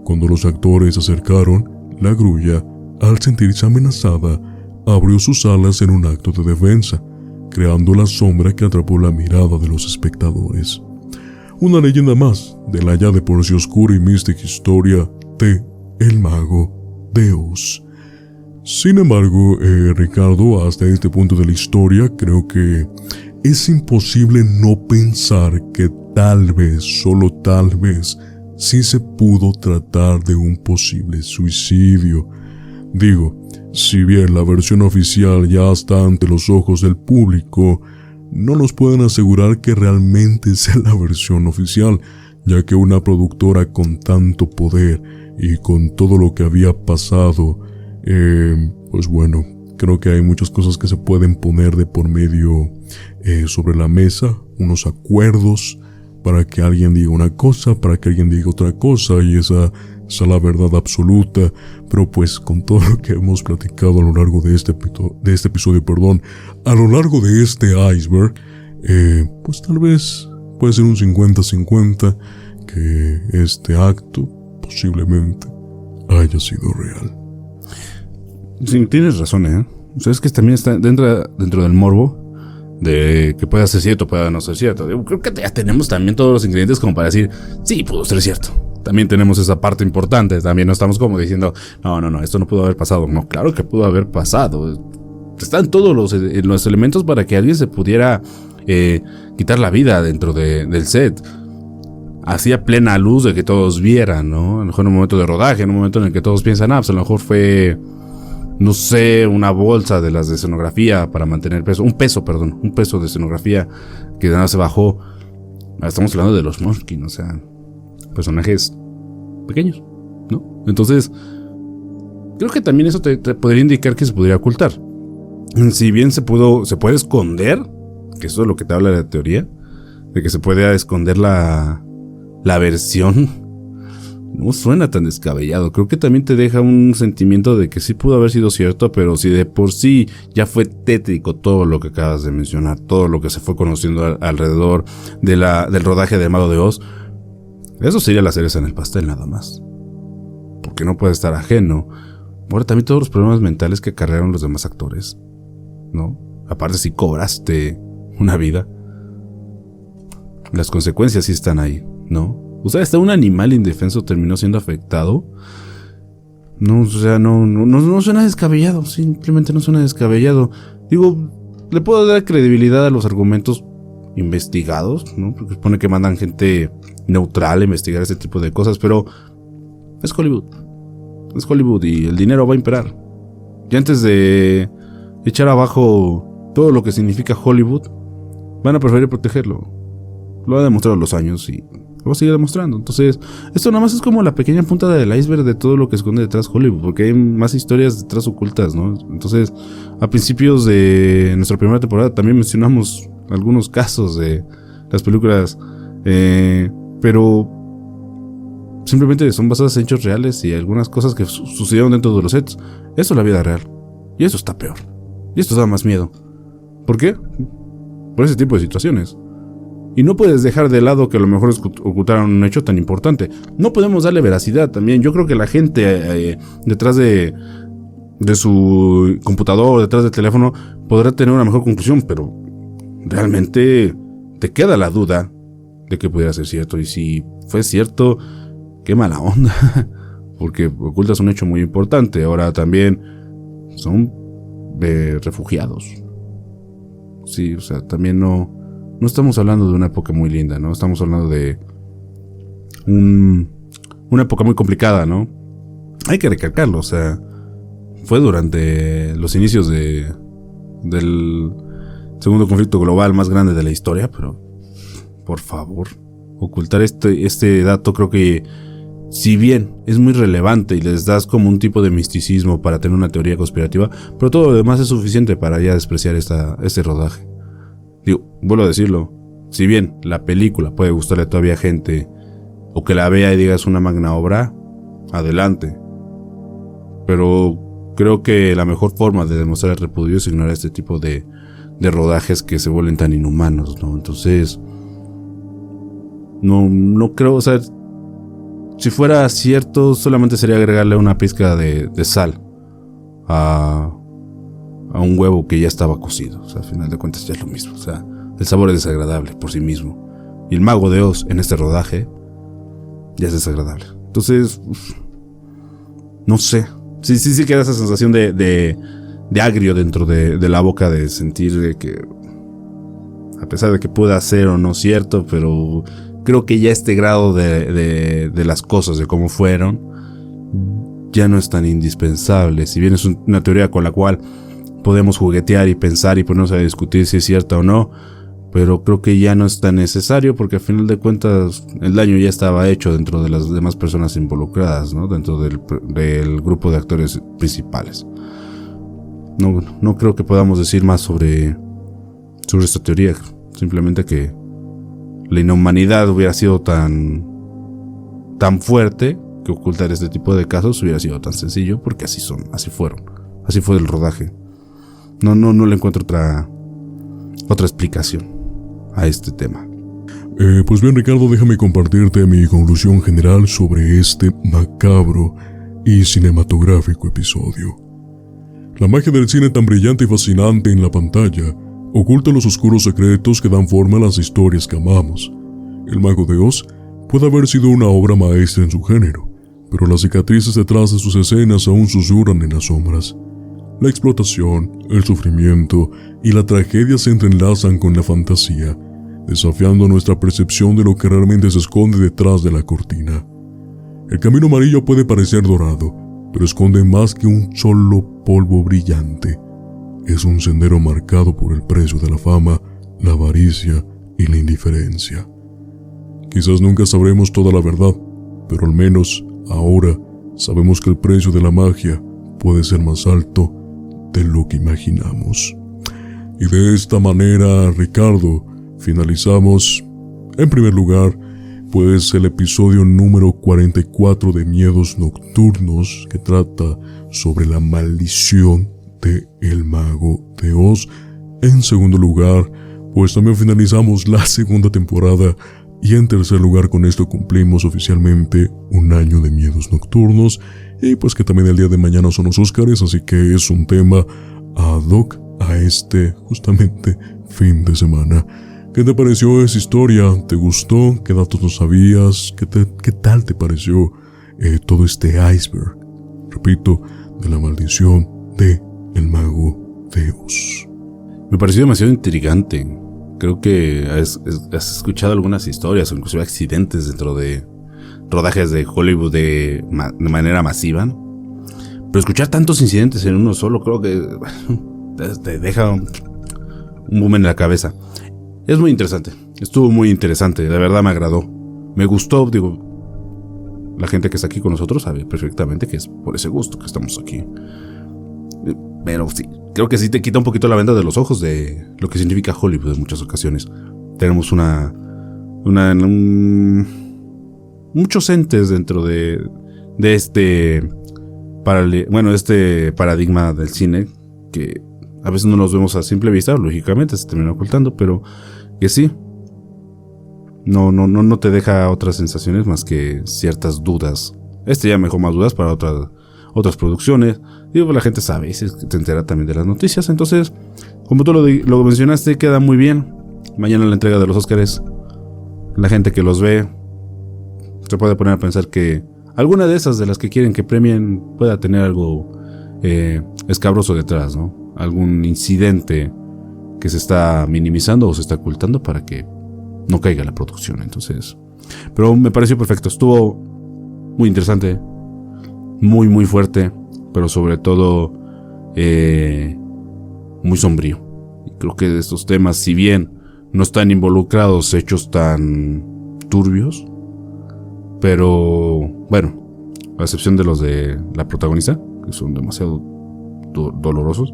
Cuando los actores se acercaron, la grulla, al sentirse amenazada, abrió sus alas en un acto de defensa, creando la sombra que atrapó la mirada de los espectadores. Una leyenda más de la ya de por sí oscura y mística historia de El Mago de Oz. Sin embargo, Ricardo, hasta este punto de la historia, creo que es imposible no pensar que tal vez, solo tal vez, sí se pudo tratar de un posible suicidio. Digo, si bien la versión oficial ya está ante los ojos del público, no nos pueden asegurar que realmente sea la versión oficial, ya que una productora con tanto poder y con todo lo que había pasado, pues bueno, creo que hay muchas cosas que se pueden poner de por medio sobre la mesa, unos acuerdos para que alguien diga una cosa, para que alguien diga otra cosa, y esa es la verdad absoluta. Pero pues con todo lo que hemos platicado a lo largo de este episodio, a lo largo de este iceberg, pues tal vez puede ser un 50-50 que este acto posiblemente haya sido real. Sí, tienes razón, O sea, es que también está dentro del morbo. de que pueda ser cierto, pueda no ser cierto. Yo creo que ya tenemos también todos los ingredientes como para decir, sí, pudo ser cierto. También tenemos esa parte importante, también no estamos como diciendo, no, esto no pudo haber pasado. No, claro que pudo haber pasado. Están todos los elementos para que alguien se pudiera quitar la vida dentro del set. Así a plena luz de que todos vieran, ¿no? A lo mejor en un momento de rodaje, en un momento en el que todos piensan, pues a lo mejor fue, no sé, una bolsa de las de escenografía para mantener peso. Un peso de escenografía que de nada se bajó. Estamos hablando de los Munchkin, o sea, personajes pequeños, ¿no? Entonces, creo que también eso te podría indicar que se podría ocultar. Si bien se puede esconder, que eso es lo que te habla de la teoría, de que se puede esconder la versión, no suena tan descabellado. Creo que también te deja un sentimiento de que sí pudo haber sido cierto, pero si de por sí ya fue tétrico todo lo que acabas de mencionar, todo lo que se fue conociendo alrededor del rodaje de Mago de Oz, eso sería la cereza en el pastel nada más, porque no puede estar ajeno. Ahora también todos los problemas mentales que acarrearon los demás actores, ¿no? Aparte, si cobraste una vida, las consecuencias sí están ahí, ¿no? O sea, hasta un animal indefenso terminó siendo afectado. No, o sea, no suena descabellado. Simplemente no suena descabellado. Digo, le puedo dar credibilidad a los argumentos investigados, ¿no? Porque supone que mandan gente neutral a investigar este tipo de cosas, pero es Hollywood. Es Hollywood y el dinero va a imperar. Y antes de echar abajo todo lo que significa Hollywood, van a preferir protegerlo. Lo ha demostrado los años y lo va a seguir demostrando. Entonces, esto nada más es como la pequeña punta del iceberg de todo lo que esconde detrás Hollywood, porque hay más historias detrás ocultas, ¿no? Entonces, a principios de nuestra primera temporada también mencionamos algunos casos de las películas, pero simplemente son basadas en hechos reales y algunas cosas que sucedieron dentro de los sets. Eso es la vida real. Y eso está peor. Y esto da más miedo. ¿Por qué? Por ese tipo de situaciones. Y no puedes dejar de lado que a lo mejor ocultaron un hecho tan importante. No podemos darle veracidad también. Yo creo que la gente detrás de su computador, detrás del teléfono, podrá tener una mejor conclusión, pero realmente te queda la duda de que pudiera ser cierto. Y si fue cierto, qué mala onda, porque ocultas un hecho muy importante. Ahora también son refugiados. Sí, o sea, también no estamos hablando de una época muy linda, ¿no? Estamos hablando de una época muy complicada, ¿no? Hay que recalcarlo, o sea, fue durante los inicios del segundo conflicto global más grande de la historia, pero por favor, ocultar este dato creo que, si bien es muy relevante y les das como un tipo de misticismo para tener una teoría conspirativa, pero todo lo demás es suficiente para ya despreciar este rodaje. Digo, vuelvo a decirlo, si bien la película puede gustarle todavía a gente, o que la vea y diga es una magna obra, adelante. Pero creo que la mejor forma de demostrar el repudio es ignorar este tipo de rodajes que se vuelven tan inhumanos, ¿no? Entonces, no creo, o sea, si fuera cierto, solamente sería agregarle una pizca de sal a un huevo que ya estaba cocido. O sea, al final de cuentas ya es lo mismo. O sea, el sabor es desagradable por sí mismo. Y el Mago de Oz en este rodaje ya es desagradable. Entonces, no sé. Sí queda esa sensación de agrio dentro de la boca, de sentir de que, a pesar de que pueda ser o no cierto, pero creo que ya este grado de las cosas, de cómo fueron, ya no es tan indispensable. Si bien es una teoría con la cual podemos juguetear y pensar y ponernos a discutir si es cierta o no, pero creo que ya no es tan necesario, porque al final de cuentas el daño ya estaba hecho dentro de las demás personas involucradas, ¿no? Dentro del grupo de actores principales. No creo que podamos decir más sobre esta teoría. Simplemente que la inhumanidad hubiera sido tan fuerte que ocultar este tipo de casos hubiera sido tan sencillo, porque así fueron. Así fue el rodaje. No le encuentro otra explicación a este tema. Pues bien, Ricardo, déjame compartirte mi conclusión general sobre este macabro y cinematográfico episodio. La magia del cine tan brillante y fascinante en la pantalla oculta los oscuros secretos que dan forma a las historias que amamos. El Mago de Oz puede haber sido una obra maestra en su género, pero las cicatrices detrás de sus escenas aún susurran en las sombras. La explotación, el sufrimiento y la tragedia se entrelazan con la fantasía, desafiando nuestra percepción de lo que realmente se esconde detrás de la cortina. El camino amarillo puede parecer dorado, pero esconde más que un solo polvo brillante. Es un sendero marcado por el precio de la fama, la avaricia y la indiferencia. Quizás nunca sabremos toda la verdad, pero al menos ahora sabemos que el precio de la magia puede ser más alto de lo que imaginamos. Y de esta manera, Ricardo, finalizamos, en primer lugar, pues el episodio número 44 de Miedos Nocturnos, que trata sobre la maldición de El Mago de Oz. En segundo lugar, pues también finalizamos la segunda temporada. Y en tercer lugar, con esto cumplimos oficialmente un año de Miedos Nocturnos. Y pues que también el día de mañana son los Óscares, así que es un tema ad hoc a este justamente fin de semana. ¿Qué te pareció esa historia? ¿Te gustó? ¿Qué datos no sabías? ¿Qué tal te pareció todo este iceberg? Repito, de la maldición de El Mago de Oz. Me pareció demasiado intrigante. Creo que has escuchado algunas historias o incluso accidentes dentro de rodajes de Hollywood de manera masiva. Pero escuchar tantos incidentes en uno solo creo que te deja un boom en la cabeza. Es muy interesante. Estuvo muy interesante. De verdad me agradó. Me gustó, digo. La gente que está aquí con nosotros sabe perfectamente que es por ese gusto que estamos aquí. Pero sí, creo que sí te quita un poquito la venda de los ojos de lo que significa Hollywood en muchas ocasiones. Tenemos muchos entes dentro de este paradigma del cine que a veces no los vemos a simple vista, lógicamente se termina ocultando, pero que sí, no te deja otras sensaciones más que ciertas dudas. Ya me dejó más dudas para otras producciones. Digo, la gente sabe, se entera también de las noticias. Entonces, como tú lo mencionaste, queda muy bien. Mañana la entrega de los Óscares, la gente que los ve se puede poner a pensar que alguna de esas de las que quieren que premien pueda tener algo escabroso detrás, ¿no? Algún incidente que se está minimizando o se está ocultando para que no caiga la producción. Entonces, pero me pareció perfecto. Estuvo muy interesante, muy muy fuerte, pero sobre todo muy sombrío. Y creo que de estos temas, si bien no están involucrados hechos tan turbios, pero bueno, a excepción de los de la protagonista, que son demasiado dolorosos,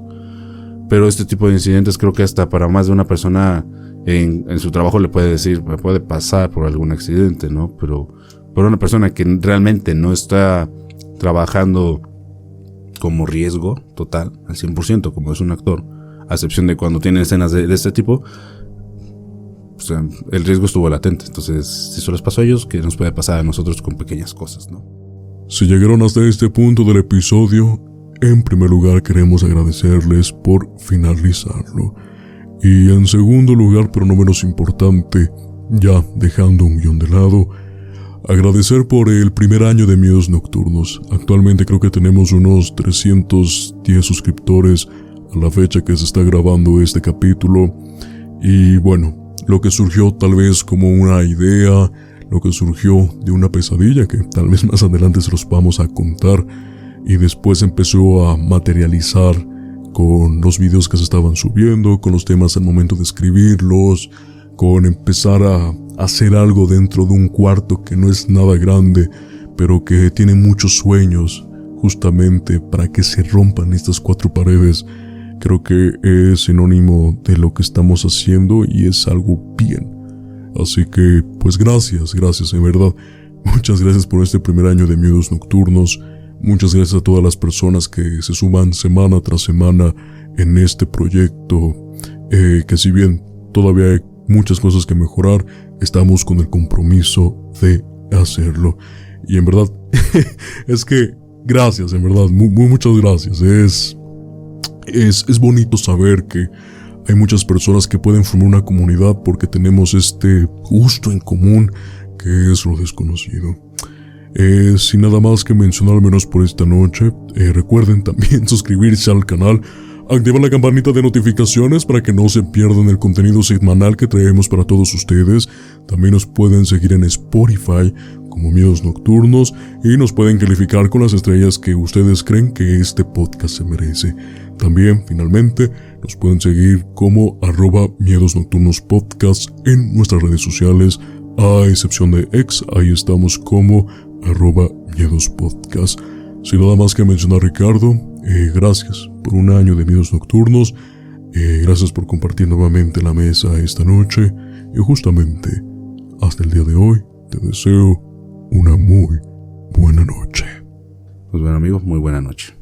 pero este tipo de incidentes creo que hasta para más de una persona en su trabajo le puede decir, me puede pasar por algún accidente, ¿no? Pero por una persona que realmente no está trabajando como riesgo total, al 100%, como es un actor, a excepción de cuando tiene escenas de este tipo, o sea, el riesgo estuvo latente. Entonces, si eso les pasó a ellos, ¿qué nos puede pasar a nosotros con pequeñas cosas, no? Si llegaron hasta este punto del episodio, en primer lugar queremos agradecerles por finalizarlo. Y en segundo lugar, pero no menos importante, ya dejando un guión de lado, agradecer por el primer año de Miedos Nocturnos. Actualmente creo que tenemos unos 310 suscriptores a la fecha que se está grabando este capítulo. Y bueno, lo que surgió tal vez como una idea, lo que surgió de una pesadilla que tal vez más adelante se los vamos a contar, y después empezó a materializar con los videos que se estaban subiendo, con los temas al momento de escribirlos, con empezar a hacer algo dentro de un cuarto que no es nada grande, pero que tiene muchos sueños, justamente para que se rompan estas cuatro paredes. Creo que es sinónimo de lo que estamos haciendo y es algo bien. Así que, pues gracias en verdad. Muchas gracias por este primer año de Miedos Nocturnos. Muchas gracias a todas las personas que se suman semana tras semana en este proyecto, que si bien todavía hay muchas cosas que mejorar, estamos con el compromiso de hacerlo. Y en verdad, es que gracias, en verdad, muchas gracias. Es bonito saber que hay muchas personas que pueden formar una comunidad porque tenemos este gusto en común que es lo desconocido. Sin nada más que mencionar al menos por esta noche, recuerden también suscribirse al canal, activar la campanita de notificaciones para que no se pierdan el contenido semanal que traemos para todos ustedes. También nos pueden seguir en Spotify como Miedos Nocturnos y nos pueden calificar con las estrellas que ustedes creen que este podcast se merece. También, finalmente, nos pueden seguir como @Miedos Nocturnos Podcast en nuestras redes sociales, a excepción de X, ahí estamos como @Miedos Podcast. Sin nada más que mencionar, Ricardo, gracias por un año de Miedos Nocturnos, gracias por compartir nuevamente la mesa esta noche, y justamente hasta el día de hoy te deseo una muy buena noche. Pues bueno, amigos, muy buena noche.